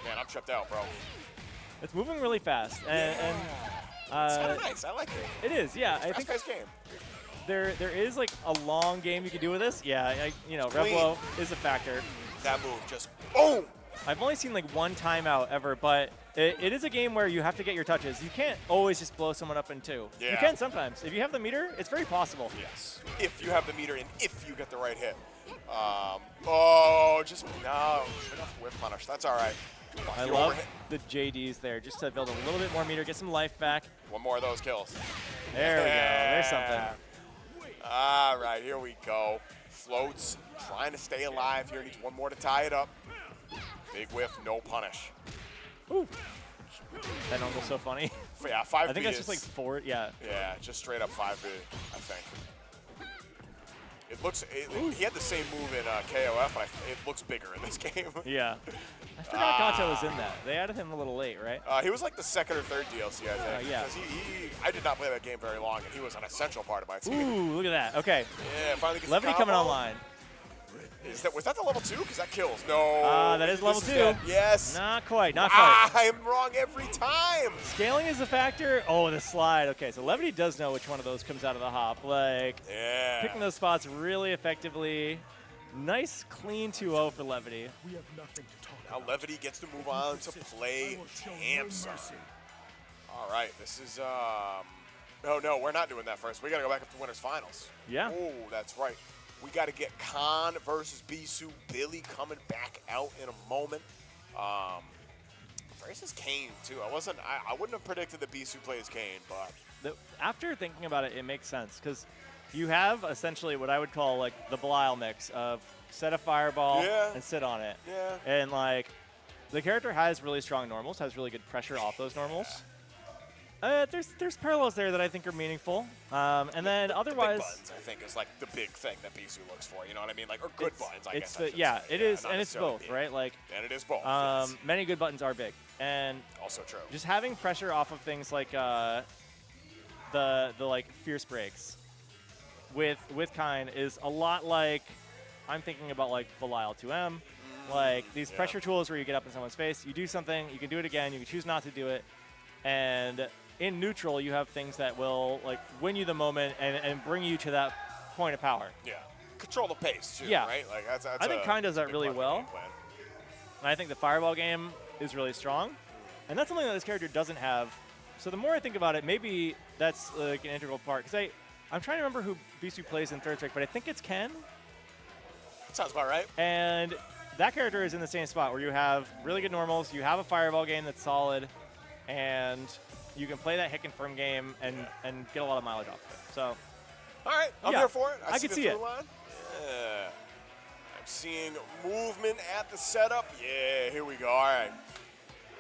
Man, I'm tripped out, bro. It's moving really fast, and It's kind of nice. I like it. it is. Yeah, I think Fast-paced game. there is like a long game you could do with this. Yeah, Revlo is a factor. That move just boom. I've only seen like one timeout ever, but it is a game where you have to get your touches. You can't always just blow someone up in 2. Yeah. You can sometimes. If you have the meter, it's very possible. Yes. If you have the meter and if you get the right hit. Oh, just no. Enough whip punish. That's all right. I You love overhit. the JDs there, just to build a little bit more meter, get some life back. One more of those kills. There we go. There's something. All right, here we go. Floats, trying to stay alive here. Needs one more to tie it up. Big whiff, no punish. Ooh. That angle's so funny. Yeah, 5B I think that's is, just like 4. Yeah. yeah, just straight up 5B, I think. It looks, he had the same move in KOF, but it looks bigger in this game. Yeah. I forgot Gato was in that. They added him a little late, right? He was like the 2nd or 3rd DLC, I think. yeah. 'Cause I did not play that game very long, and he was an essential part of my team. Ooh, look at that. Okay. Yeah, finally gets Levity the coming combo. online. Was that the level 2? Because that kills. No. That is level 2. Dead. Yes. Not quite. Not quite. I'm wrong every time. Scaling is a factor. Oh, the slide. Okay, so Levity does know which one of those comes out of the hop. Like, Yeah. picking those spots really effectively. Nice, clean 2-0 for Levity. Now Levity gets to move on to play Tamsa. All right, this is Oh, no, we're not doing that first. We got to go back up to winners finals. Yeah. Oh, that's right. We got to get Conn versus Beesu. Billy coming back out in a moment. Versus Kane, too. I wouldn't have predicted that Beesu plays Kane, but. After thinking about it, it makes sense because you have essentially what I would call like the Belial mix of set a fireball and sit on it. Yeah. And like the character has really strong normals, has really good pressure off those normals. There's parallels there that I think are meaningful. And then otherwise, big buttons, I think, is like the big thing that Beesu looks for. You know what I mean? Like, or good buttons, I guess. It is, and it's both, big. right? Like, and it is both. Yes. Many good buttons are big, and also true. Just having pressure off of things like the like fierce breaks with kind is a lot like I'm thinking about like Belial 2M, like these pressure tools where you get up in someone's face, you do something, you can do it again, you can choose not to do it, and in neutral, you have things that will like win you the moment and bring you to that point of power. Yeah, control the pace too. Yeah, right. Like that's I think Conn does that really well. And I think the fireball game is really strong, and that's something that this character doesn't have. So the more I think about it, maybe that's like an integral part. Because I'm trying to remember who Beesu plays in third strike, but I think it's Ken. Sounds about right. And that character is in the same spot where you have really good normals, you have a fireball game that's solid, and you can play that hit confirm game and get a lot of mileage off of it. So, all right, I'm here for it. I can see it. Yeah. I'm seeing movement at the setup. Yeah, here we go. All right.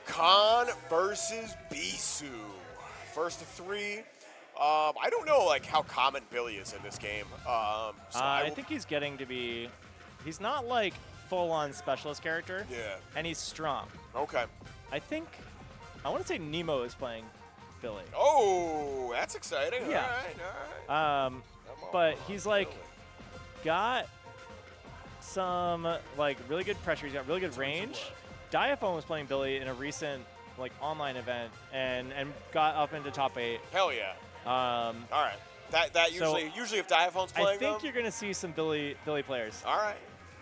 Conn versus Beesu. First of three. I don't know like how common Billy is in this game. So I think he's getting to be. He's not like full-on specialist character. Yeah. And he's strong. Okay. I think. I want to say Nemo is playing Billy. Oh, that's exciting. Yeah. All right. But he's like got some like really good pressure. He's got really good range. Diaphone was playing Billy in a recent like online event and got up into top 8. Hell yeah. All right. That usually if Diaphone's playing, I think you're gonna see some Billy players. All right.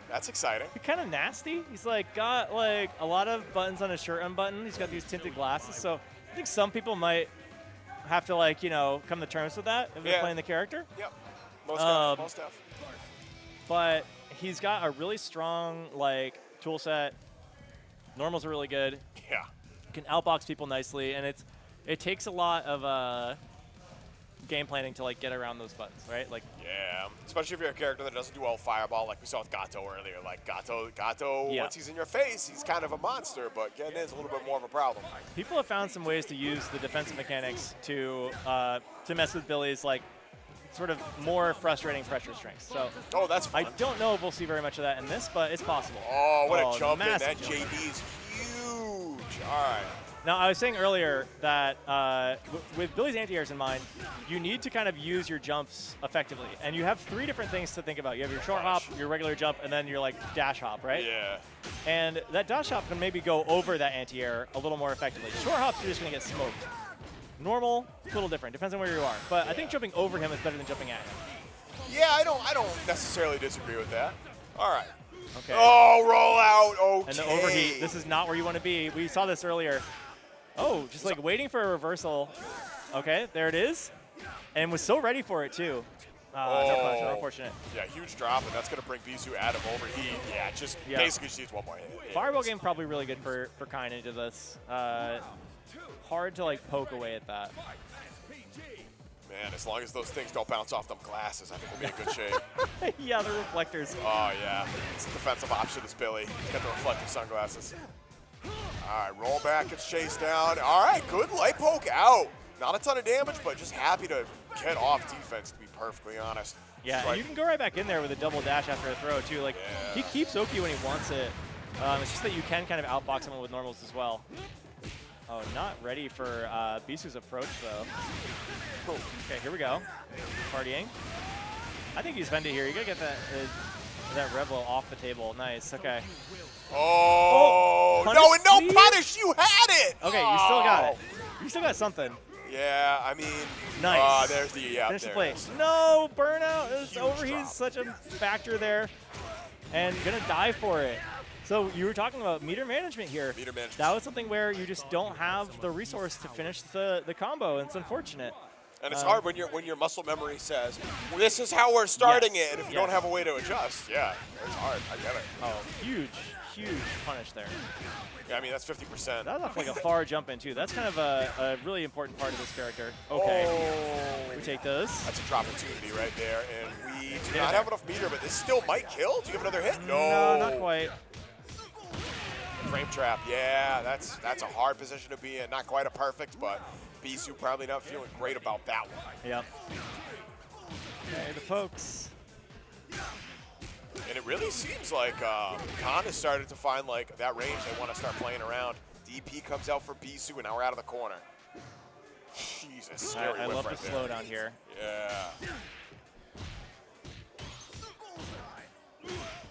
That's exciting. He's kind of nasty. He's like got like a lot of buttons on his shirt unbuttoned. He's got these tinted glasses, so I think some people might have to like come to terms with that if they're playing the character. Yep. Most stuff. But he's got a really strong like tool set. Normals are really good. Yeah. Can outbox people nicely, and it takes a lot of game planning to like get around those buttons, right? Like especially if you're a character that doesn't do well fireball, like we saw with Gato earlier. Like Gato, once he's in your face, he's kind of a monster, but getting in is a little bit more of a problem. People have found some ways to use the defensive mechanics to mess with Billy's like sort of more frustrating pressure strengths. So that's fun. I don't know if we'll see very much of that in this, but it's possible. Oh, what a jump in. That jump. JD is huge. All right. Now, I was saying earlier that with Billy's anti-airs in mind, you need to kind of use your jumps effectively. And you have 3 different things to think about. You have your short hop, your regular jump, and then your like dash hop, right? Yeah. And that dash hop can maybe go over that anti-air a little more effectively. Short hops, you're just going to get smoked. Normal, a little different. Depends on where you are. But I think jumping over him is better than jumping at him. Yeah, I don't necessarily disagree with that. All right. Okay. Oh, roll out. Okay. And the overheat. This is not where you want to be. We saw this earlier. Oh, just like waiting for a reversal. Okay, there it is. And was so ready for it, too. No punish, unfortunate. Yeah, huge drop, and that's going to bring Beesu out of overheat. Yeah, basically she needs one more hit. Fireball game probably really good for Conn into this. Hard to like poke away at that. Man, as long as those things don't bounce off them glasses, I think we'll be in good shape. Yeah, the reflectors. Oh, yeah. It's a defensive option is Billy. He's got the reflective sunglasses. All right, roll back, gets chased down. All right, good light poke out. Not a ton of damage, but just happy to get off defense, to be perfectly honest. Yeah, and you can go right back in there with a double dash after a throw, too. Like, he keeps Oki when he wants it. It's just that you can kind of outbox someone with normals as well. Oh, not ready for Beesu's approach, though. Okay, here we go. Partying. I think he's Vendy here. You got to get that Rebel off the table. Nice, okay. Oh, punish, no, and no please? punish. You had it. Okay, you still got it. You still got something. Yeah, I mean. Nice. There's the, finish the play. No, burnout. Overheat drop. is such a factor there. And going to die for it. So you were talking about meter management here. Meter management. That was something where you just don't have the resource to finish the combo. And it's unfortunate. And it's hard when your muscle memory says, well, this is how we're starting it, and if you don't have a way to adjust, yeah, it's hard. I get it. Oh, huge punish there. Yeah, I mean, that's 50%. That's like a far jump in, too. That's kind of a really important part of this character. Okay. Oh. We take those. That's a drop opportunity right there, and we do not have enough meter, but this still might kill. Do you have another hit? No, not quite. Frame trap, yeah, that's a hard position to be in. Not quite a perfect, but Beesu probably not feeling great about that one. Yep. Okay, the pokes. And it really seems like conn has started to find like that range they want to start playing around. DP comes out for Beesu, and now we're out of the corner. Jesus, scary I love right the slowdown here. Yeah.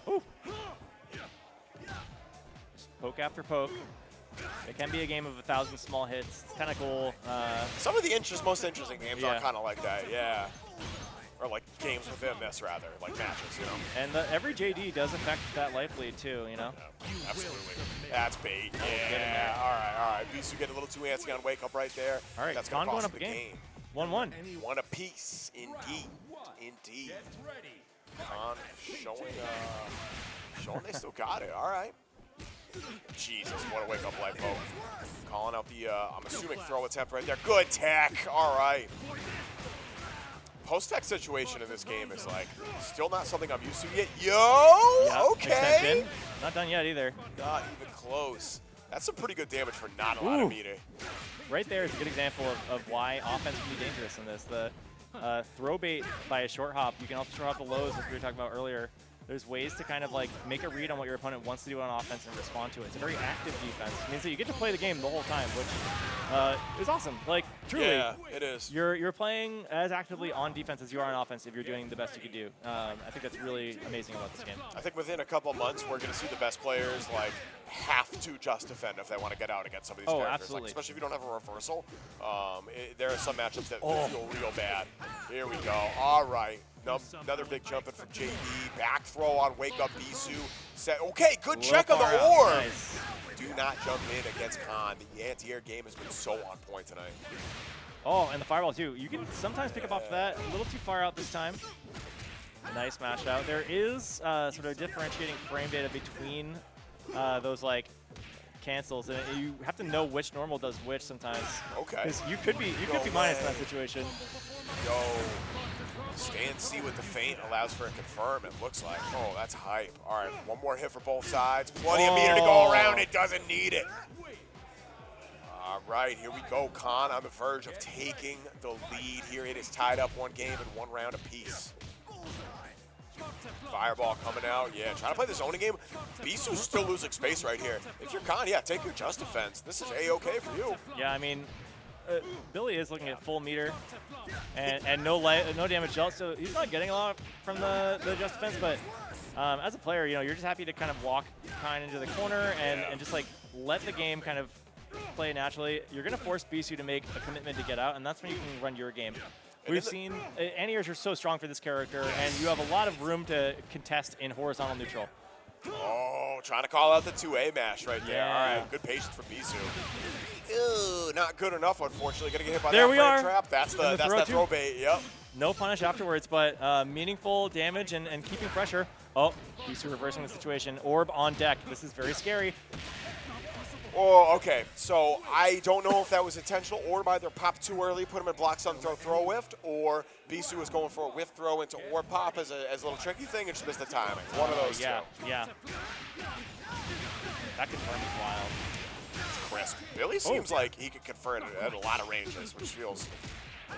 Ooh. Poke after poke. It can be a game of 1,000 small hits. It's kind of cool. Some of the most interesting games are kind of like that, yeah. Or like games within this, rather, like matches, you know. And every JD does affect that life lead too, you know. Yeah, absolutely. That's bait. Yeah. All right. Beesu getting a little too antsy on wake up right there. All right. That's gonna conn going cost up the a game. 1-1. One apiece, indeed. conn showing they still got it. All right. Jesus, what a wake up light poke. Calling out the, I'm assuming throw attempt right there. Good tech. All right. Post-tech situation in this game is like still not something I'm used to yet. Okay. Extension. Not done yet either. Not even close. That's some pretty good damage for not a lot of meter. Right there is a good example of why offense can be dangerous in this. The throw bait by a short hop. You can also short hop the lows, as we were talking about earlier. There's ways to kind of like make a read on what your opponent wants to do on offense and respond to it. It's a very active defense. It means that you get to play the game the whole time, which is awesome. Like, truly. Yeah, it is. You're playing as actively on defense as you are on offense if you're doing the best you can do. I think that's really amazing about this game. I think within a couple months, we're going to see the best players like have to just defend if they want to get out against some of these characters. Absolutely. Like, especially if you don't have a reversal. There are some matchups that feel real bad. Here we go. All right. Another big jump in from JD. Back throw on wake up Beesu. Okay, good check on the orb. Nice. Do not jump in against conn. The anti-air game has been so on point tonight. Oh, and the fireball too. You can sometimes pick up off that. A little too far out this time. Nice mash out. There is sort of differentiating frame data between those like cancels, and you have to know which normal does which sometimes. Okay. Because you could be minus in that situation. Yo. Stay and see what the feint allows for a confirm, it looks like. Oh, that's hype. All right, one more hit for both sides. Plenty of meter to go around. It doesn't need it. All right, here we go. Conn on the verge of taking the lead here. It is tied up one game and one round apiece. Fireball coming out. Yeah, trying to play the zoning game. Beesu's still losing space right here. If you're conn, yeah, take your just defense. This is A-okay for you. Yeah, I mean, Billy is looking at full meter and no damage dealt, so he's not getting a lot from the just defense, but as a player, you know, you're just happy to kind of walk conn into the corner and just like let the game kind of play naturally. You're going to force Beesu to make a commitment to get out, and that's when you can run your game. We've seen anti-airs are so strong for this character, and you have a lot of room to contest in horizontal neutral. Oh, trying to call out the 2A mash right there. Yeah. All right, good patience from Beesu. Ew, not good enough, unfortunately. Gonna get hit by there that we frame are. trap. That's that throw bait. Yep. No punish afterwards, but meaningful damage and keeping pressure. Oh, Beesu reversing the situation. Orb on deck. This is very scary. Oh, okay. So I don't know if that was intentional. Orb either popped too early, put him in block stun throw whiffed, or Beesu was going for a whiff throw into orb pop as a little tricky thing and just missed the timing. One of those two. Yeah. That confirm is wild. Crisp. Billy seems like he could convert at a lot of ranges, which feels,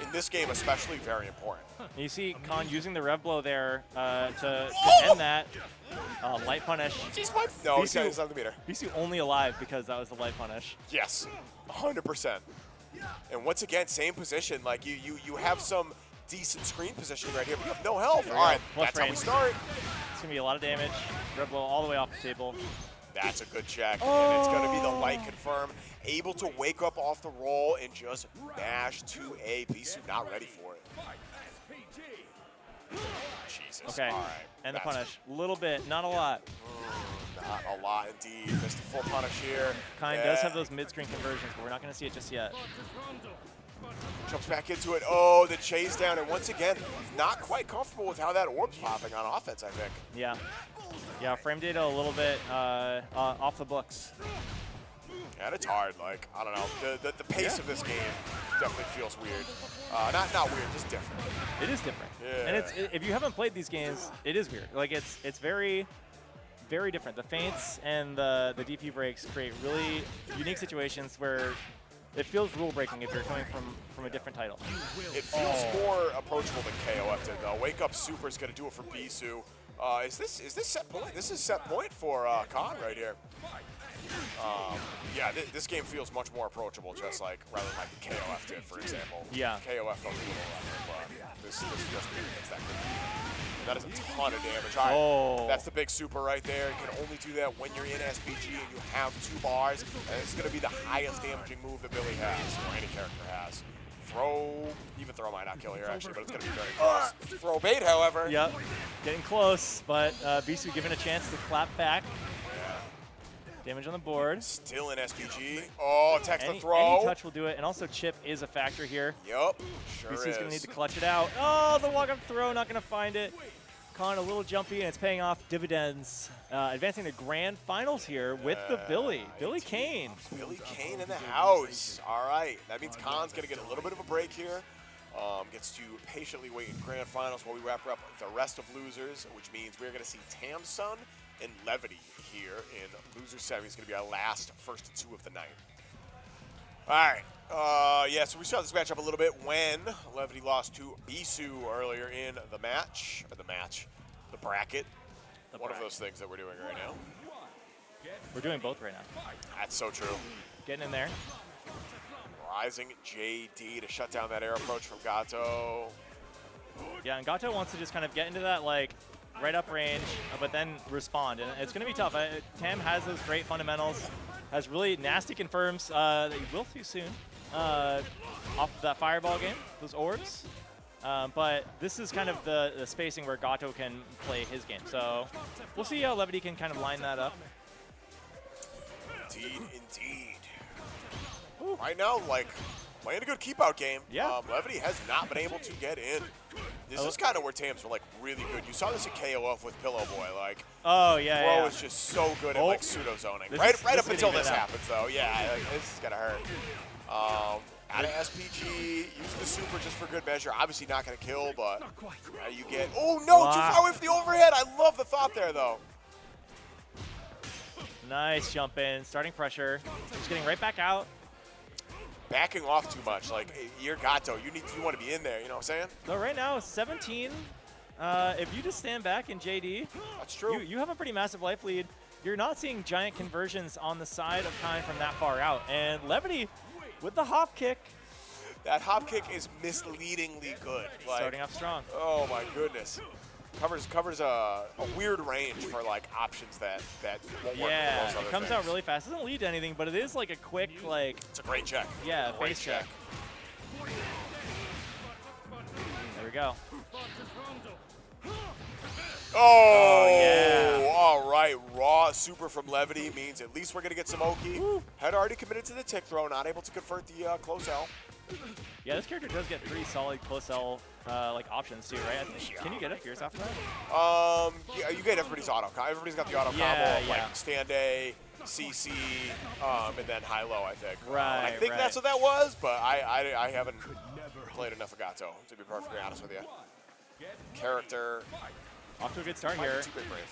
in this game especially, very important. You see conn using the rev blow there to end that. Light punish. No, he's on the meter. Beesu only alive because that was the light punish. Yes, 100%. And once again, same position. Like you have some decent screen position right here, but you have no health. All right, that's how we start. It's gonna be a lot of damage. Rev blow all the way off the table. That's a good check, and it's going to be the light confirm. Able to wake up off the roll and just mash 2A. Beesu not ready for it. Jesus. Okay, all right. and the punish. A little bit, not a lot. Not a lot indeed. Missed the full punish here. Conn does have those mid-screen conversions, but we're not going to see it just yet. Jumps back into it. Oh, the chase down. And once again, not quite comfortable with how that orb's popping on offense, I think. Yeah. Yeah, frame data a little bit off the books. And it's hard. Like, I don't know. The pace of this game definitely feels weird. Not weird, just different. It is different. Yeah. And if you haven't played these games, it is weird. Like, it's very, very different. The feints and the DP breaks create really unique situations where it feels rule breaking if you're coming from a different title. It feels more approachable than KOF did, though. Wake Up Super is going to do it for Beesu. Is this set point? This is set point for Conn right here. Yeah, this game feels much more approachable, just like rather than like KOF did, for example. Yeah. KOF felt a little rougher, but this feels good against that good. That is a ton of damage. All right, that's the big super right there. You can only do that when you're in SPG and you have 2 bars, and it's going to be the highest damaging move that Billy has, or any character has. Even throw might not kill here actually, but it's going to be very close. Throw bait, however. Yep, getting close, but Beesu given a chance to clap back. Damage on the board. Still in SPG. Oh, text the throw. Any touch will do it, and also chip is a factor here. Yep, sure Beesu's is. going to need to clutch it out. Oh, the walk-up throw, not going to find it. Conn a little jumpy, and it's paying off dividends. Advancing to grand finals here with the Billy Kane. Billy Kane in the house. All right, that means Conn's going to get a little bit of a break here. Gets to patiently wait in grand finals while we wrap up the rest of losers, which means we're going to see Tamsun and Levity here in loser 7. It's going to be our last first 2 of the night. All right. Yeah, so we saw this matchup a little bit when Levity lost to Beesu earlier in the match. The bracket. One of those things that we're doing right now. We're doing both right now. That's so true. Getting in there. Rising JD to shut down that air approach from Gato. Yeah, and Gato wants to just kind of get into that, like, right up range, but then respond. And it's going to be tough. Tam has those great fundamentals, has really nasty confirms that he will see soon off of that fireball game, those orbs. But this is kind of the spacing where Gato can play his game. So we'll see how Levity can kind of line that up. Indeed. Ooh. Right now, like, playing a good keep-out game. Yeah. Levity has not been able to get in. This is kind of where Tams were, like, really good. You saw this at KOF with Pillow Boy. Like, Bro is just so good at, like, pseudo-zoning. Right up until this happens, though. Yeah, like, this is going to hurt. Out of SPG, using the super just for good measure. Obviously not going to kill, but you get... Oh, no! Wow. Too far away from the overhead. I love the thought there, though. Nice jump in. Starting pressure. Just getting right back out. Backing off too much. Like, you're Gato. You want to be in there. You know what I'm saying? So right now, 17. If you just stand back in JD, that's true. You have a pretty massive life lead. You're not seeing giant conversions on the side of Conn from that far out. And Levity with the hop kick. That hop kick is misleadingly good. Like, starting off strong. Oh my goodness. Covers a weird range for like options that won't work. Yeah, with most it comes out really fast. It doesn't lead to anything, but it is like a quick like. It's a great check. Yeah, face check. There we go. Oh yeah. All right. Raw super from Levity means at least we're gonna get some Oki. Had already committed to the tick throw, not able to convert the close L. Yeah, this character does get pretty solid close L like options too, right? Can you get up yours after that? Yeah, you get everybody's auto. Everybody's got the auto combo, like stand A, CC, and then high low. I think. Right. I think that's what that was, but I haven't played enough of Gato to be perfectly honest with you. Character. Off to a good start here.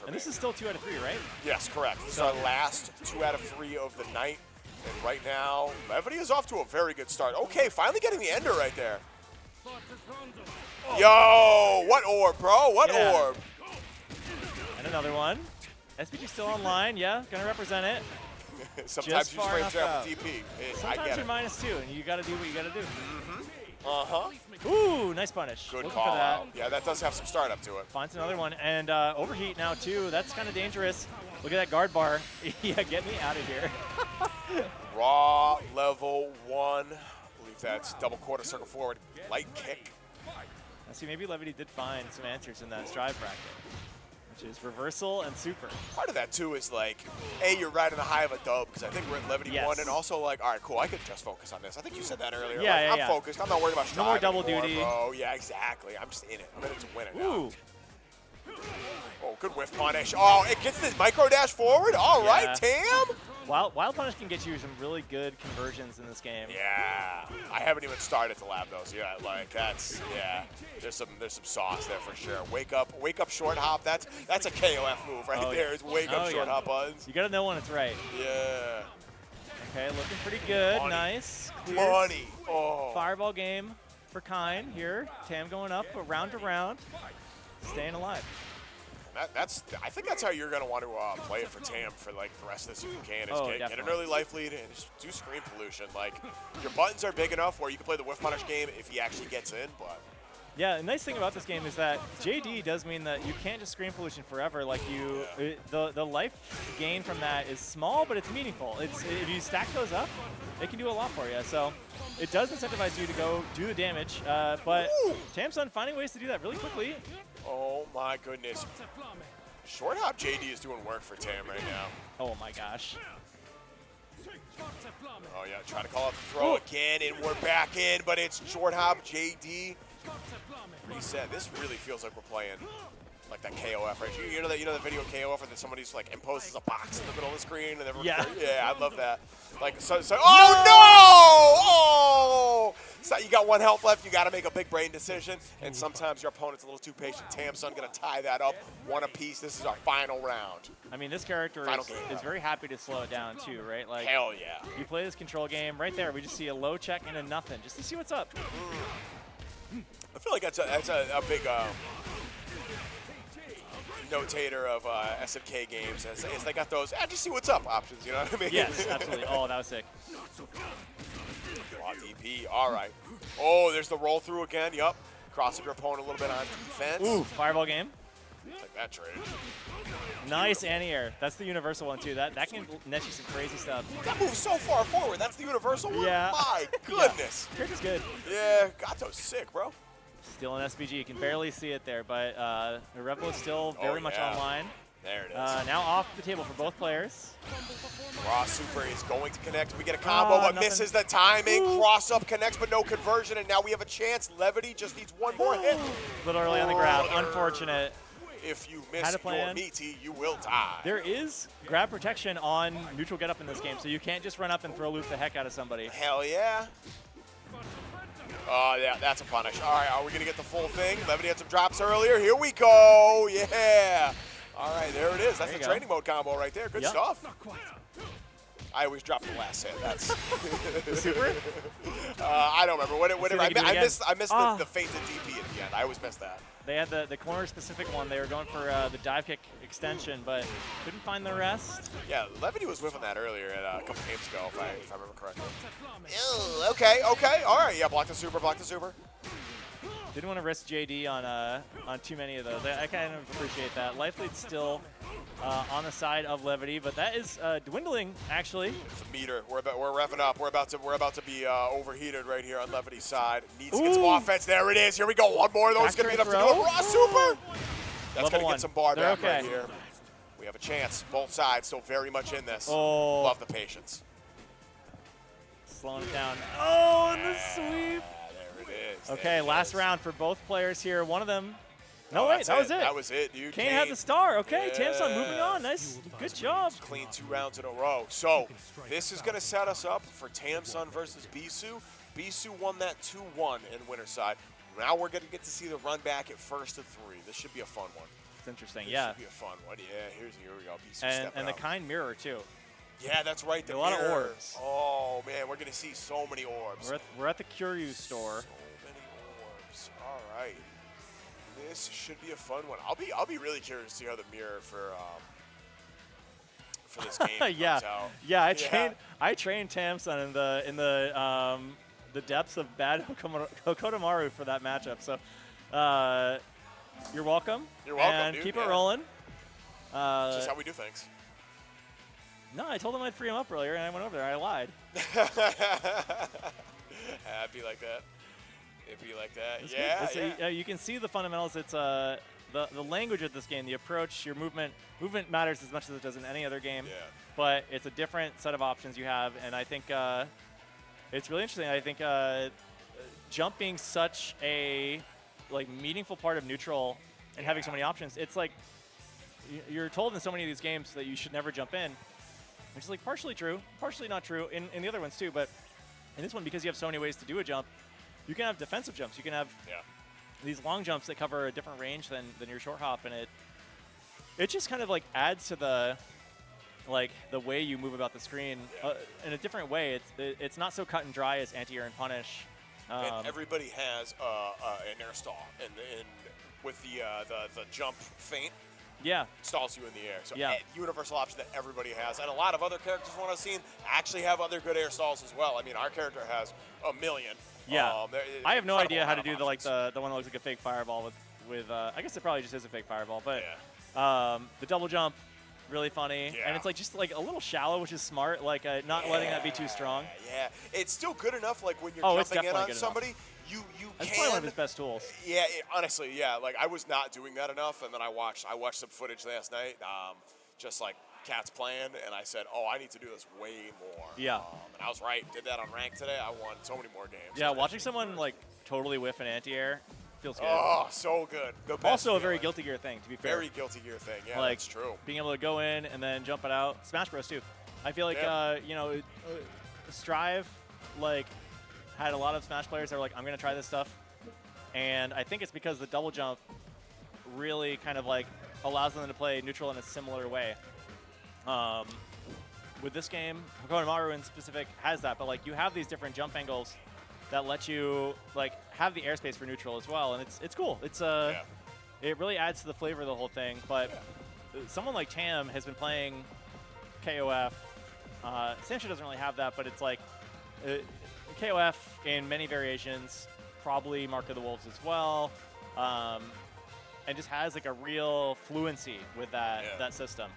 And this is still 2 out of 3, right? Yes, correct. This is our last 2 out of 3 of the night. And right now, Levity is off to a very good start. Okay, finally getting the ender right there. Yo, what orb, bro? What orb? And another one. SPG still online, yeah, gonna represent it. Sometimes you just frame trap with DP. Sometimes you're -2, and you gotta do what you gotta do. Uh-huh. Ooh, nice punish. Good call out. Yeah, that does have some startup to it. Finds another one, and overheat now too. That's kind of dangerous. Look at that guard bar. Yeah, get me out of here. Raw level 1. I believe that's double quarter circle forward. Light kick. I see, maybe Levity did find some answers in that strive bracket. which is reversal and super. Part of that too is like, A, you're riding the high of a dub because I think we're at Levity Yes. 1, and also like, all right, cool, I could just focus on this. I think you said that earlier. Yeah, like, yeah, I'm yeah. focused. I'm not worried about No strive more double anymore, duty. bro. Yeah, exactly. I'm just in it. I'm in it to win it now. Ooh. Oh, good whiff punish. Oh, it gets the micro dash forward. All right, Tam. Wild Punish can get you some really good conversions in this game. Yeah, I haven't even started to lab those yet. Like that's there's some sauce there for sure. Wake up short hop. That's a KOF move right there. Is wake up short hop buttons. You gotta know when it's right. Yeah. Okay, looking pretty good. Money. Nice. Money. Oh. Fireball game for Conn here. Tam going up round to round, staying alive. I think that's how you're going to want to play it for Tam for like the rest of this if you can. Is get an early life lead and just do screen pollution. Like your buttons are big enough where you can play the whiff punish game if he actually gets in. But yeah, the nice thing about this game is that JD does mean that you can't just screen pollution forever. Like the life gain from that is small, but it's meaningful. If you stack those up, it can do a lot for you. So it does incentivize you to go do the damage. But Tam's finding ways to do that really quickly. Oh my goodness. Short hop JD is doing work for Tam right now. Oh my gosh. Oh yeah, trying to call up the throw again, and we're back in, but it's short hop JD. Reset. This really feels like we're playing like that KOF, right? You know the video KOF where somebody just like imposes a box in the middle of the screen and everyone. Yeah, I love that. Like oh no! Oh! So you got one health left. You got to make a big brain decision, and sometimes your opponent's a little too patient. Tam's gonna tie that up, one apiece. This is our final round. I mean, this character is very happy to slow it down too, right? Like hell yeah. You play this control game right there. We just see a low check and a nothing, just to see what's up. I feel like that's a big notator of SNK games as they got those just see what's up options, you know what I mean? Yes, absolutely. Oh, that was sick. Raw DP, all right. Oh, there's the roll through again, yup. Crossing your opponent a little bit on defense. Ooh, fireball game. Like that trade. Nice anti-air. That's the universal one too. That can net you some crazy stuff. That moves so far forward. That's the universal one? Yeah. My goodness. Yeah. Character's good. Yeah, Gato's sick, bro. Still an SBG. You can barely see it there, but the Rebel is still very much online. There it is. Now off the table for both players. Raw Super is going to connect. We get a combo, but misses the timing. Cross up connects, but no conversion, and now we have a chance. Levity just needs one more hit. A little early on the grab. Unfortunate. If you miss your meaty, you will die. There is grab protection on neutral get up in this game, so you can't just run up and throw loop the heck out of somebody. Hell yeah. Oh, yeah, that's a punish. All right, are we going to get the full thing? Levity had some drops earlier. Here we go. Yeah. All right, there it is. That's the training mode combo right there. Good stuff. I always drop the last hit. That's the super? I don't remember. Whatever. I missed the fainted DP at the end. I always miss that. They had the corner-specific one. They were going for the dive kick extension, but couldn't find the rest. Yeah, Levity was whiffing that earlier a couple games ago, if I remember correctly. Ew, okay. All right, yeah, block the super. Didn't want to risk JD on too many of those. I kind of appreciate that. Life lead's still on the side of Levity, but that is dwindling actually. It's a meter. We're revving up. We're about to be overheated right here on Levity's side. Needs to get some offense. There it is. Here we go. One more of those. Gonna be enough to do it. Raw super. That's gonna get some bar back right here. We have a chance. Both sides still very much in this. Oh. Love the patience. Slowing it down. Oh, and the sweep. Okay, last round for both players here. One of them. No, wait, that was it. That was it, dude. Kane had the star. Okay, Tamson moving on. Nice. Good job. Clean 2 rounds in a row. So this is going to set us up for Tamson versus Beesu. Beesu won that 2-1 in winner's side. Now we're going to get to see the run back at first of 3. This should be a fun one. It's interesting, This should be a fun one. Yeah, here we go. Beesu and the kind mirror, too. Yeah, that's right. The a lot of orbs. Oh, man, we're going to see so many orbs. We're at the Curyu store. All right, this should be a fun one. I'll be really curious to see how the mirror for this game comes out. Yeah, I trained Tamson in the depths of bad Hokotomaru for that matchup. So you're welcome. You're welcome, and dude. Keep it rolling. Just how we do things. No, I told him I'd free him up earlier, and I went over there. I lied. It'd be like that. It'd be like that. Yeah. You can see the fundamentals. It's the language of this game, the approach, your movement matters as much as it does in any other game. Yeah. But it's a different set of options you have, and I think it's really interesting. I think jump being such a meaningful part of neutral and having so many options, it's like you're told in so many of these games that you should never jump in, which is like partially true, partially not true in the other ones too. But in this one, because you have so many ways to do a jump, you can have defensive jumps. You can have these long jumps that cover a different range than your short hop, and it just kind of like adds to the way you move about the screen in a different way. It's not so cut and dry as anti-air and punish. And everybody has an air stall, and with the jump feint, stalls you in the air. So universal option that everybody has, and a lot of other characters from what I've seen actually have other good air stalls as well. I mean, our character has a million. Yeah, I have no idea how to do the one that looks like a fake fireball with I guess it probably just is a fake fireball, but the double jump. Really funny, and it's like just like a little shallow, which is smart. Like not letting that be too strong. Yeah, it's still good enough. Like when you're jumping in on somebody, you That's can. probably one of his best tools. Yeah, honestly, yeah. Like I was not doing that enough, and then I watched some footage last night, just like cats playing, and I said, oh, I need to do this way more. Yeah. And I was right. Did that on ranked today. I won so many more games. Yeah, watching someone like totally whiff an anti-air feels good. Oh, so good. The best also a feeling. very Guilty Gear thing, to be fair. Very Guilty Gear thing. Yeah, like, that's true. Being able to go in and then jump it out. Smash Bros. Too. I feel like Strive had a lot of Smash players that were like, I'm gonna try this stuff, and I think it's because the double jump really kind of like allows them to play neutral in a similar way. With this game, Kokomaru in specific has that, but like you have these different jump angles that let you like have the airspace for neutral as well, and it's cool. It's it really adds to the flavor of the whole thing. But someone like Tam has been playing KOF. Sancho doesn't really have that, but it's like KOF in many variations, probably Mark of the Wolves as well, and just has like a real fluency with that system.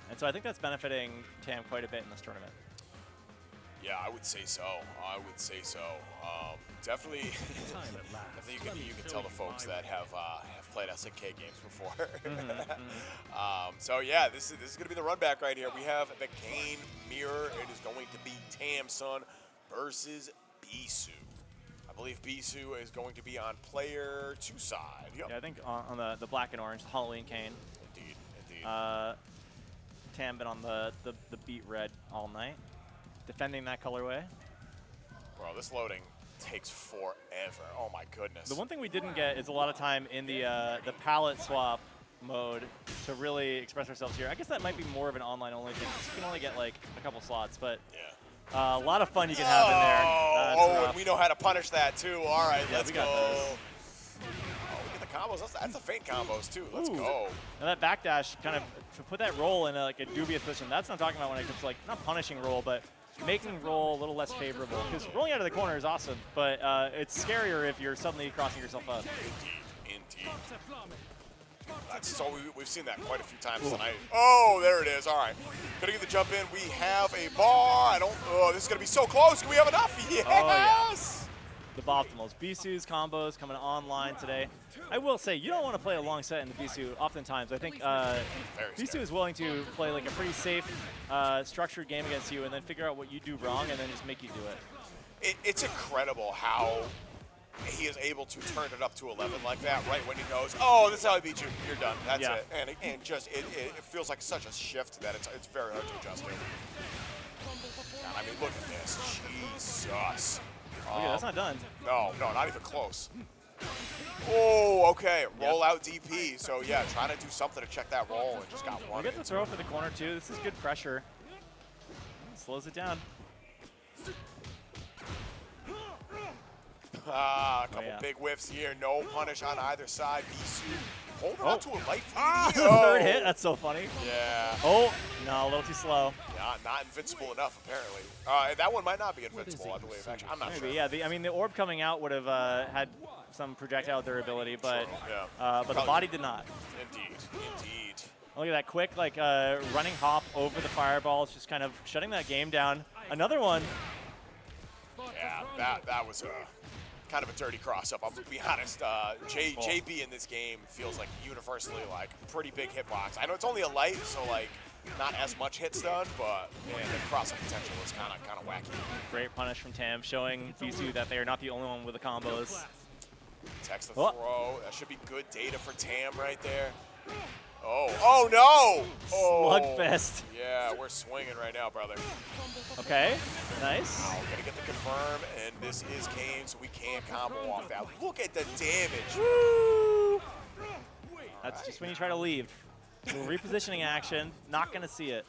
And so I think that's benefiting Tam quite a bit in this tournament. Yeah, I would say so. Definitely. You can tell the folks that have played SNK games before. So yeah, this is going to be the run back right here. We have the Kane mirror. It is going to be Tamsun versus Beesu. I believe Beesu is going to be on player 2 side. Yep. Yeah, I think on the black and orange, the Halloween Kane. Indeed. Tam been on the beat red all night, defending that colorway. Bro, this loading takes forever. Oh my goodness. The one thing we didn't get is a lot of time in the palette swap mode to really express ourselves here. I guess that might be more of an online only thing. You can only get like a couple slots, but a lot of fun you can have in there. And we know how to punish that too. All right, let's go. This. We get the combos. That's the feint combos too. Let's go. Now that backdash kind of to put that roll in a dubious position. That's what I'm talking about when it comes to like not punishing roll, but making roll a little less favorable. Because rolling out of the corner is awesome, but it's scarier if you're suddenly crossing yourself up. Indeed. We've seen that quite a few times tonight. Oh, there it is. All right. Gonna get the jump in. We have a bar. This is gonna be so close. Can we have enough? Yes! Oh, yeah. The Boptimals. Beesu's combos coming online today. I will say, you don't want to play a long set in the Beesu oftentimes. I think Beesu is willing to play like a pretty safe, structured game against you and then figure out what you do wrong and then just make you do it. It's incredible how he is able to turn it up to 11 like that right when he knows, oh, this is how I beat you. You're done. That's it. And just it feels like such a shift that it's very hard to adjust to. I mean, look at this. Jesus. Okay, that's not done. No, not even close. Oh, okay. Roll out DP. So, yeah, trying to do something to check that roll and just got one. We get the throw for the corner, too. This is good pressure. Slows it down. A couple big whiffs here. No punish on either side. Beesu holding on to a life lead. Third hit. That's so funny. Yeah. Oh, no, a little too slow. Not invincible enough, apparently. That one might not be invincible, I believe. Actually, I'm not sure. Yeah, I mean, the orb coming out would have had some projectile durability, but the body did not. Indeed. Look at that quick, running hop over the fireballs, just kind of shutting that game down. Another one. Yeah, that was kind of a dirty cross-up. I'm gonna be honest. JB in this game feels like universally like pretty big hitbox. I know it's only a light, so like not as much hits done, but man, the cross-up potential is kind of wacky. Great punish from Tam, showing Beesu that they are not the only one with the combos. Text the throw. That should be good data for Tam right there. Oh no! Oh, Slugfest. Yeah, we're swinging right now, brother. Okay, nice. Wow, gotta get the confirm, and this is Kane, so we can't combo off that. Look at the damage. Woo! That's just when you try to leave. A little repositioning action, not gonna see it.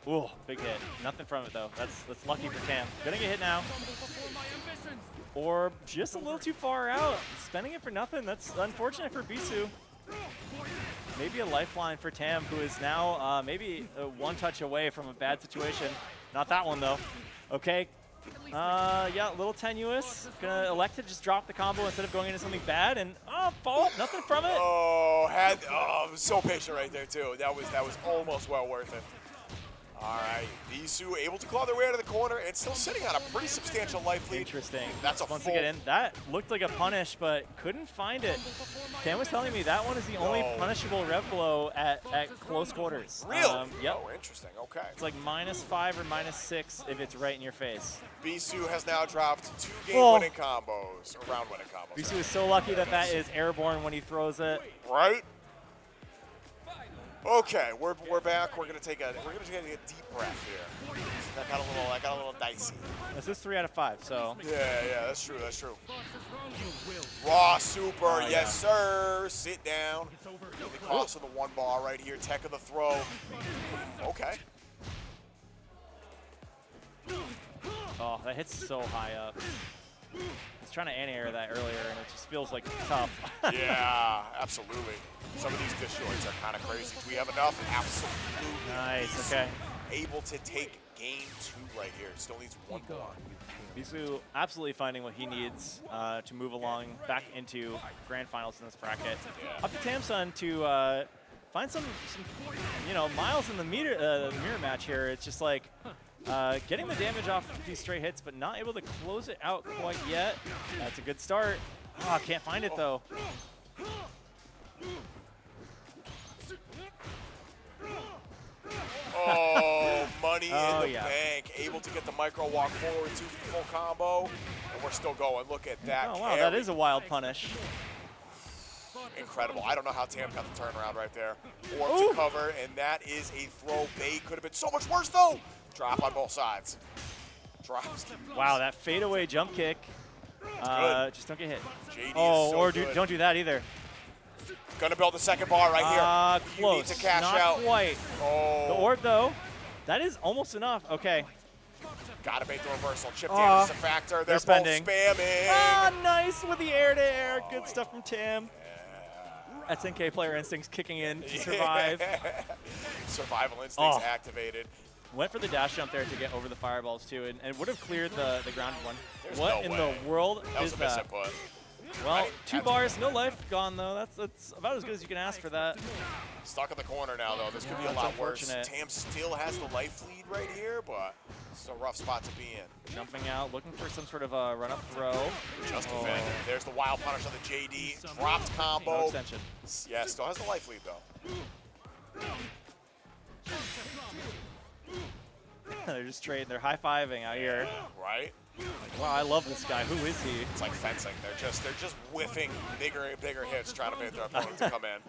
Ooh, big hit. Nothing from it though. That's lucky for Tam. Gonna get hit now. Or just a little too far out. Spending it for nothing. That's unfortunate for Beesu. Maybe a lifeline for Tam, who is now maybe one touch away from a bad situation. Not that one though. Okay. Yeah, a little tenuous. Gonna elect to just drop the combo instead of going into something bad, and fall. Nothing from it. I was so patient right there too. That was almost well worth it. All right, Beesu able to claw their way out of the corner and still sitting on a pretty substantial life lead. Interesting. That's a once full. To get in. That looked like a punish, but couldn't find it. Tam was telling me that one is the only punishable rev blow at close quarters. Really? Yep. Oh, interesting. Okay. It's like -5 or -6 if it's right in your face. Beesu has now dropped 2 game-winning combos, or round-winning combos. Beesu is so lucky that that is airborne when he throws it. Right. Okay, we're back. We're gonna take a deep breath here. That got a little dicey. This is 3 out of 5, so. Yeah, that's true. That's true. Raw super, yes sir. Sit down. The cost of the 1 bar right here. Tech of the throw. Okay. Oh, that hits so high up. I was trying to anti-air that earlier, and it just feels like tough. Yeah, absolutely. Some of these disjoints are kind of crazy. Do we have enough? Absolutely. Nice, okay. Able to take game 2 right here. Still needs 1 more. Bisu absolutely finding what he needs to move along back into grand finals in this bracket. Yeah. Up to Tamsun to find some miles in the mirror match here. It's just like getting the damage off these straight hits, but not able to close it out quite yet. That's a good start. Oh, can't find it though. Oh, money in the bank. Able to get the micro walk forward to full combo. And we're still going. Look at that. Oh, wow, that is a wild punish. Incredible. I don't know how Tam got the turnaround right there. Orb to cover, and that is a throw bait. Could have been so much worse, though. Drop on both sides. Drops. Wow, that fadeaway jump kick. Just don't get hit. JD don't do that either. Gonna build the second bar right here. Close. You need to cash Not out. Quite. Oh. The orb, though, that is almost enough. Okay. Gotta make the reversal. Chip damage is a factor. They're both spending. spamming. Nice with the air-to-air. Good stuff from Tam. SNK player instincts kicking in to survive. Survival instincts activated. Went for the dash jump there to get over the fireballs, too, and would have cleared the ground one. There's what no in way. the world That was is a that? misinput. Well, 2 bars, no life gone, though. That's about as good as you can ask for that. Stuck in the corner now, though. This could be a lot worse. Tam still has the life lead right here, but it's a rough spot to be in. Jumping out, looking for some sort of a run-up throw. Just defended. There's the wild punish on the JD. Dropped combo. No extension. Yeah, still has the life lead, though. They're just trading. They're high-fiving out here. Right? Wow, I love this guy. Who is he? It's like fencing. They're just whiffing bigger and bigger hits, trying to make their opponent to come in.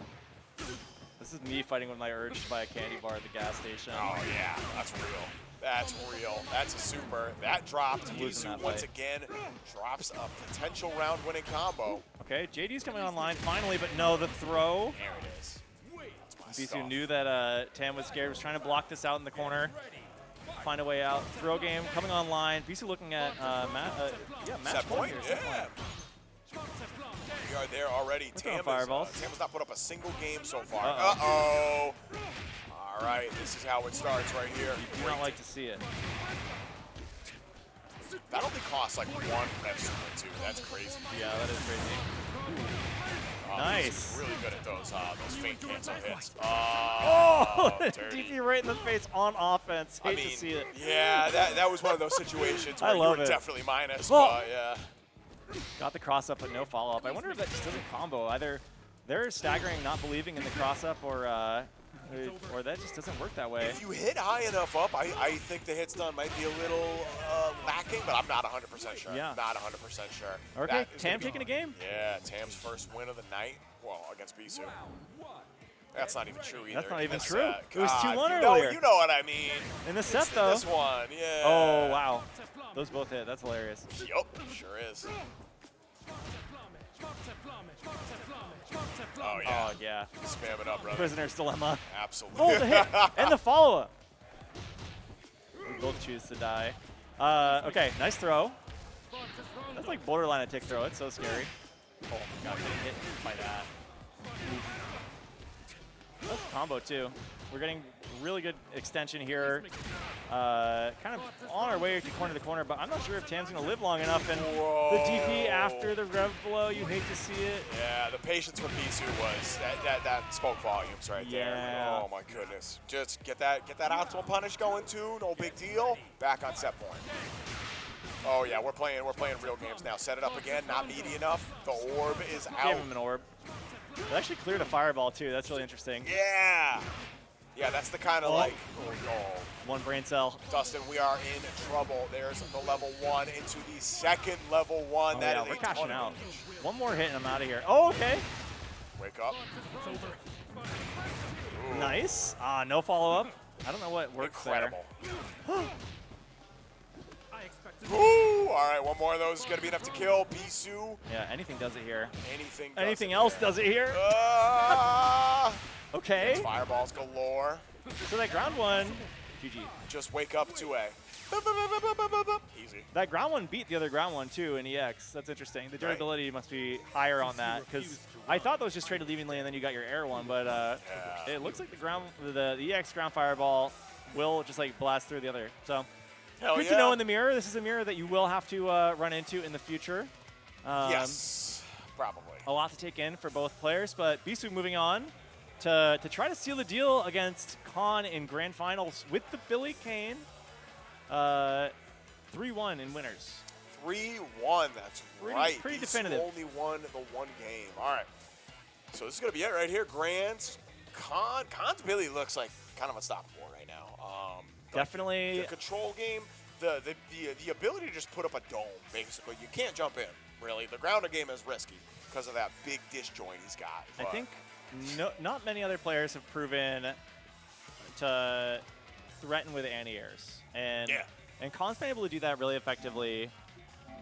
This is me fighting with my urge to buy a candy bar at the gas station. Oh yeah, that's real. That's real. That's a super. That dropped. Beesu once again drops a potential round-winning combo. Okay, JD's coming online finally, but no, the throw. There it is. Beesu knew that Tam was scared. Was trying to block this out in the corner. Find a way out. Throw game coming online. Beesu looking at match point here. Yeah. We are there already. Tam has not put up a single game so far. Uh-oh. All right, this is how it starts right here. You do not like to see it. That only costs like 1 F super too. That's crazy. Yeah, that is crazy. Nice. He's really good at those feint cancel hits. Oh, dirty. DP right in the face on offense. Hate to see it. Yeah, that was one of those situations where you were definitely minus, but yeah. Got the cross up, but no follow up. I wonder if that just doesn't combo. Either they're staggering, not believing in the cross up, or that just doesn't work that way. If you hit high enough up, I think the hit stun might be a little lacking, but I'm not 100% sure. Yeah. Not 100% sure. Okay, Tam taking a game. Yeah, Tam's first win of the night. Well, against Beesu. That's not even true either. That's not even true. Set. It was 2-1 earlier. You know what I mean. In the set, though. This one, yeah. Oh, wow. Those both hit. That's hilarious. Yup, sure is. Oh, yeah. Oh, yeah. Spam it up, brother. Prisoner's dilemma. Absolutely. Oh, the hit. And the follow-up. We both choose to die. Okay, nice throw. That's like borderline a tick throw. It's so scary. Oh, my God. Getting hit by that. Oof. That's a combo, too. We're getting really good extension here. Kind of on our way to corner to corner, but I'm not sure if Tam's going to live long enough. And the DP after the rev blow, you hate to see it. Yeah, the patience from Beesu was that spoke volumes right there. Oh my goodness! Just get that optimal punish going too. No big deal. Back on set point. Oh yeah, we're playing real games now. Set it up again. Not meaty enough. The orb is out. Gave him an orb. It actually cleared a fireball too. That's really interesting. Yeah. Yeah, that's the kind of like, one brain cell. Dustin, we are in trouble. There's the level 1 into the second level 1. Oh, that yeah, is we're a cashing out. damage. One more hit and I'm out of here. Oh, okay. Wake up. Ooh. Nice. No follow-up. I don't know what works Incredible. there. Ooh, all right, one more of those is going to be enough to kill. Beesu. Yeah, anything does it here. Anything else does it here. Okay. It's fireballs galore. So that ground one, GG. Just wake up to a. Easy. That ground one beat the other ground one too in EX. That's interesting. The durability must be higher on that because I thought that was just traded evenly and then you got your air one, but it looks like the EX ground fireball will just like blast through the other. So good to know in the mirror. This is a mirror that you will have to run into in the future. Yes, probably. A lot to take in for both players, but Beesu moving on to try to seal the deal against Conn in grand finals with the Billy Kane. 3-1 in winners. 3-1, that's right. Pretty definitive. Only won the one game. All right. So this is going to be it right here. Grand's Conn's Billy looks like kind of unstoppable right now. Definitely. The control game, the ability to just put up a dome, basically. You can't jump in, really. The grounder game is risky because of that big disjoint he's got. I think not many other players have proven to threaten with anti-airs. And Conn's been able to do that really effectively.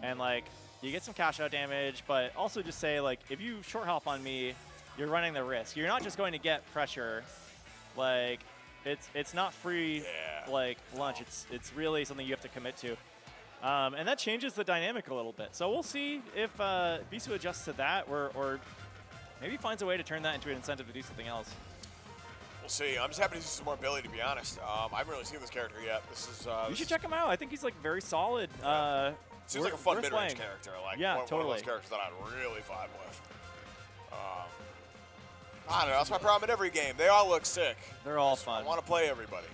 And, like, you get some cash out damage, but also just say, like, if you short hop on me, you're running the risk. You're not just going to get pressure. Like, it's not free, like, lunch. It's really something you have to commit to. And that changes the dynamic a little bit. So we'll see if Beesu adjusts to that or maybe finds a way to turn that into an incentive to do something else. We'll see. I'm just happy to see some more Billy, to be honest. I haven't really seen this character yet. This is. You should check him out. I think he's, like, very solid. Seems like a fun mid-range character. Like one of those characters that I'd really vibe with. I don't know. That's my problem in every game. They all look sick. They're all fun. I want to play everybody.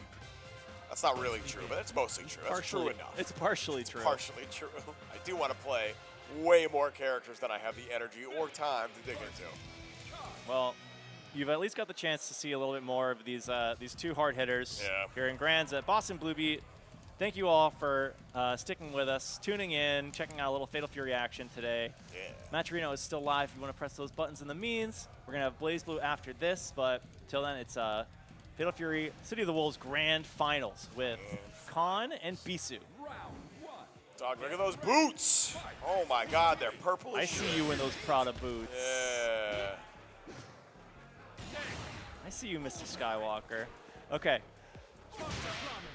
That's not really true, but it's mostly true. That's true enough. It's partially true. Partially true. I do want to play way more characters than I have the energy or time to dig into. Well, you've at least got the chance to see a little bit more of these two hard hitters here in Grands at Boston Bluebeat. Thank you all for sticking with us, tuning in, checking out a little Fatal Fury action today. Match Reno is still live if you want to press those buttons in the means. We're going to have Blaze Blue after this, but till then, it's Fatal Fury City of the Wolves Grand Finals with Conn and Beesu. Dog, look at those boots. Oh, my God, they're purple. I see you in those Prada boots. Yeah. I see you, Mr. Skywalker. Okay.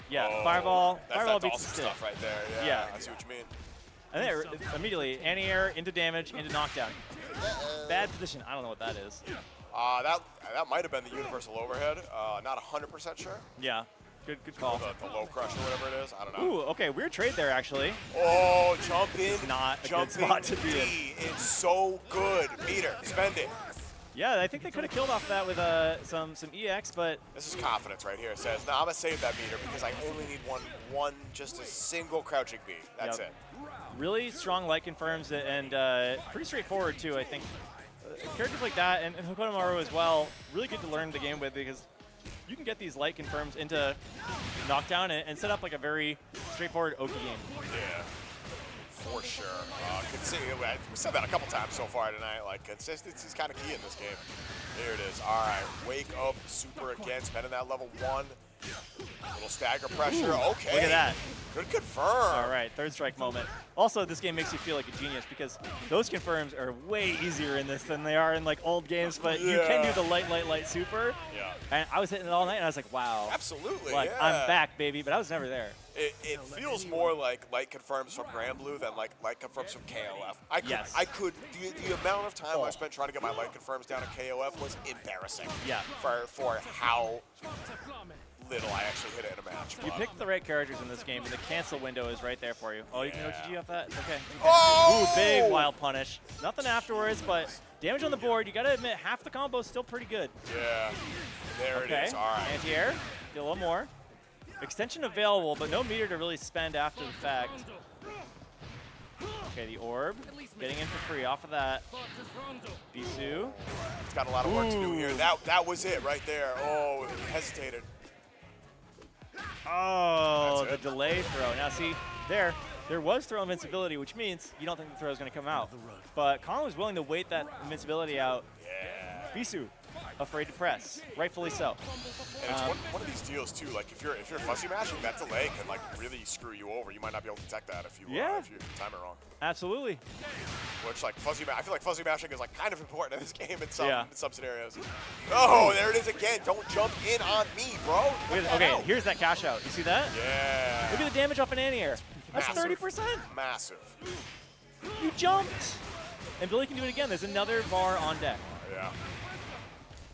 Yeah, Fireball That's beats awesome stick. Stuff right there. Yeah, I see what you mean. And then immediately, anti-air into damage, into knockdown. Bad position. I don't know what that is. That might have been the universal overhead. Not 100% sure. Yeah, good call. The low crush or whatever it is. I don't know. Ooh, okay, weird trade there actually. Oh, jump in. Not a good spot to be in. It's so good. Meter, spend it. Yeah, I think they could have killed off that with some EX, but This is confidence right here. It says, no, I'm going to save that meter because I only need one, just a single crouching B. That's it. Really strong light confirms and pretty straightforward too, I think. Characters like that and Hokonomaru as well, really good to learn the game with because you can get these light confirms into knockdown and set up like a very straightforward Oki game. Yeah, for sure. We said that a couple times so far tonight. Like, consistency is kind of key in this game. Here it is. All right, wake up super again, spending that level 1. Little stagger pressure. Okay. Look at that. Good confirm. All right, third strike moment. Also, this game makes you feel like a genius because those confirms are way easier in this than they are in like old games, but you can do the light super. Yeah. And I was hitting it all night and I was like, wow. Absolutely, like, yeah. I'm back, baby, but I was never there. It feels more like light confirms from Grand Blue than like light confirms from KOF. The amount of time I spent trying to get my light confirms down at KOF was embarrassing. Yeah. For how little I actually hit it in a match. You picked the right characters in this game, and the cancel window is right there for you. Oh, you can OTG off that? Okay. Oh! Ooh, big wild punish. Nothing afterwards, but damage on the board. You got to admit, half the combo is still pretty good. Yeah. There it is. All right. Anti-air. Get a little more. Extension available, but no meter to really spend after the fact. Okay, the orb. Getting in for free off of that. Beesu. It's got a lot of work to do here. That was it right there. Oh, it hesitated. Oh, the delay throw. Now see, there was throw invincibility, which means you don't think the throw is going to come out. But conn was willing to wait that invincibility out. Yeah. Bisu, afraid to press, rightfully so. And it's one of these deals too. Like if you're fuzzy mashing, that delay can like really screw you over. You might not be able to detect that if you time it wrong. Absolutely. Which like I feel like fuzzy mashing is like kind of important in this game in some scenarios. Oh, there it is again. Don't jump in on me, bro. Okay, here's that cash out. You see that? Yeah. Look at the damage off an anti-air. That's 30%. Massive. You jumped. And Billy can do it again. There's another bar on deck. Yeah.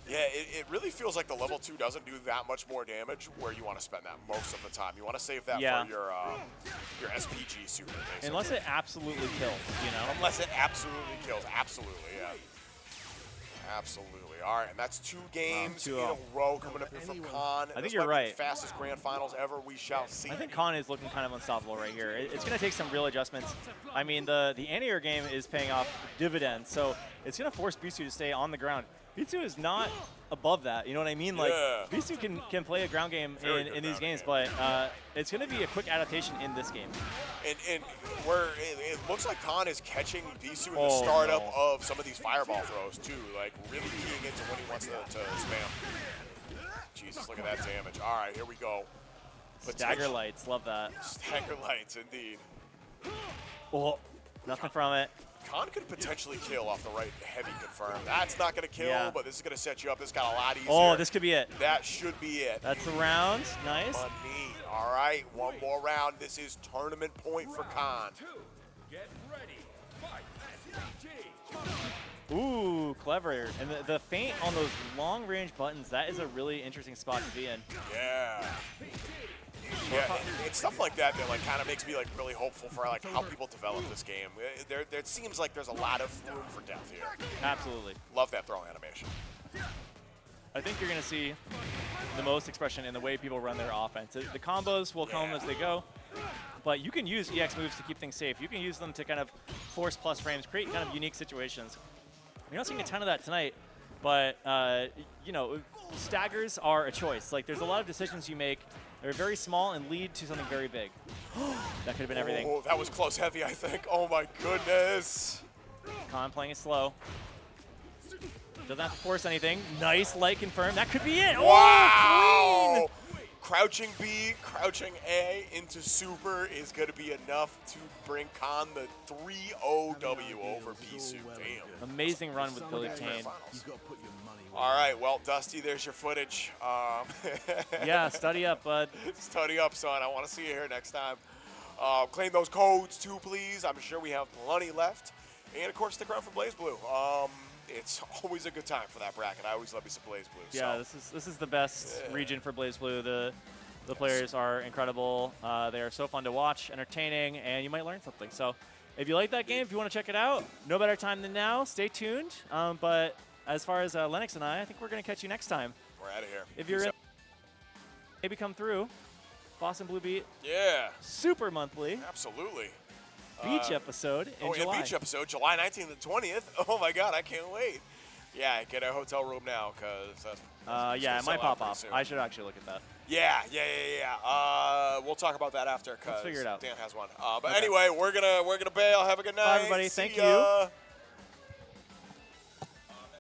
Yeah, it really feels like the level 2 doesn't do that much more damage where you want to spend that most of the time. You want to save that for your SPG super, basically. Unless it absolutely kills, you know? Unless it absolutely kills. Absolutely, yeah. Absolutely. All right, and that's 2 games in a row coming up here from conn. I think you're right. The fastest grand finals ever. We shall see. I think conn is looking kind of unstoppable right here. It's going to take some real adjustments. I mean, the anti-air game is paying off dividends, so it's going to force Beesu to stay on the ground. Beesu is not above that, you know what I mean? Like, Beesu can play a ground game in these games, but it's going to be a quick adaptation in this game. And where it looks like conn is catching Beesu in the startup of some of these fireball throws, too. Like, really keying into when he wants to spam. Jesus, look at that damage. All right, here we go. Stagger lights, love that. Stagger lights, indeed. Oh, nothing from it. Conn could potentially kill off the right heavy confirm. That's not going to kill, but this is going to set you up. This got a lot easier. Oh, this could be it. That should be it. That's the round. Nice. Money. All right, one more round. This is tournament point for conn. Get ready. Fight. Ooh, clever. And the feint on those long-range buttons, that is a really interesting spot to be in. Yeah. Yeah, it's stuff like that that like kind of makes me like really hopeful for like how people develop this game. There seems like there's a lot of room for depth here. Absolutely. Love that throw animation. I think you're going to see the most expression in the way people run their offense. The combos will come as they go, but you can use EX moves to keep things safe. You can use them to kind of force plus frames, create kind of unique situations. You're not seeing a ton of that tonight, but you know, staggers are a choice. Like, there's a lot of decisions you make. They're very small and lead to something very big. That could have been everything. Oh, that was close heavy, I think. Oh my goodness. Conn playing it slow. Doesn't have to force anything. Nice light confirm. That could be it. Wow. Oh, clean. Crouching B, crouching A into super is going to be enough to bring conn the 3-0 W over Beesu. Damn. Amazing run with Billy Kane. All right, well, Dusty, there's your footage. Yeah, study up, bud. Study up, son. I want to see you here next time. Claim those codes, too, please. I'm sure we have plenty left. And, of course, stick around for Blaze Blue. It's always a good time for that bracket. I always love me some Blaze Blue. Yeah, so. this is the best region for Blaze Blue. The players are incredible. They are so fun to watch, entertaining, and you might learn something. So if you like that game, if you want to check it out, no better time than now. Stay tuned. But as far as Lennox and I think we're going to catch you next time. We're out of here. If you're Peace in, out. maybe come through. Boston Blue Beat. Yeah. Super monthly. Absolutely. Beach episode in July. Beach episode, July 19th and 20th. Oh my God, I can't wait. Yeah, get a hotel room now because that's. Yeah, it might pop off. Soon. I should actually look at that. Yeah. We'll talk about that after because figure it out. Dan has one. But anyway, we're gonna bail. Have a good night. Bye, everybody. See Thank ya. you.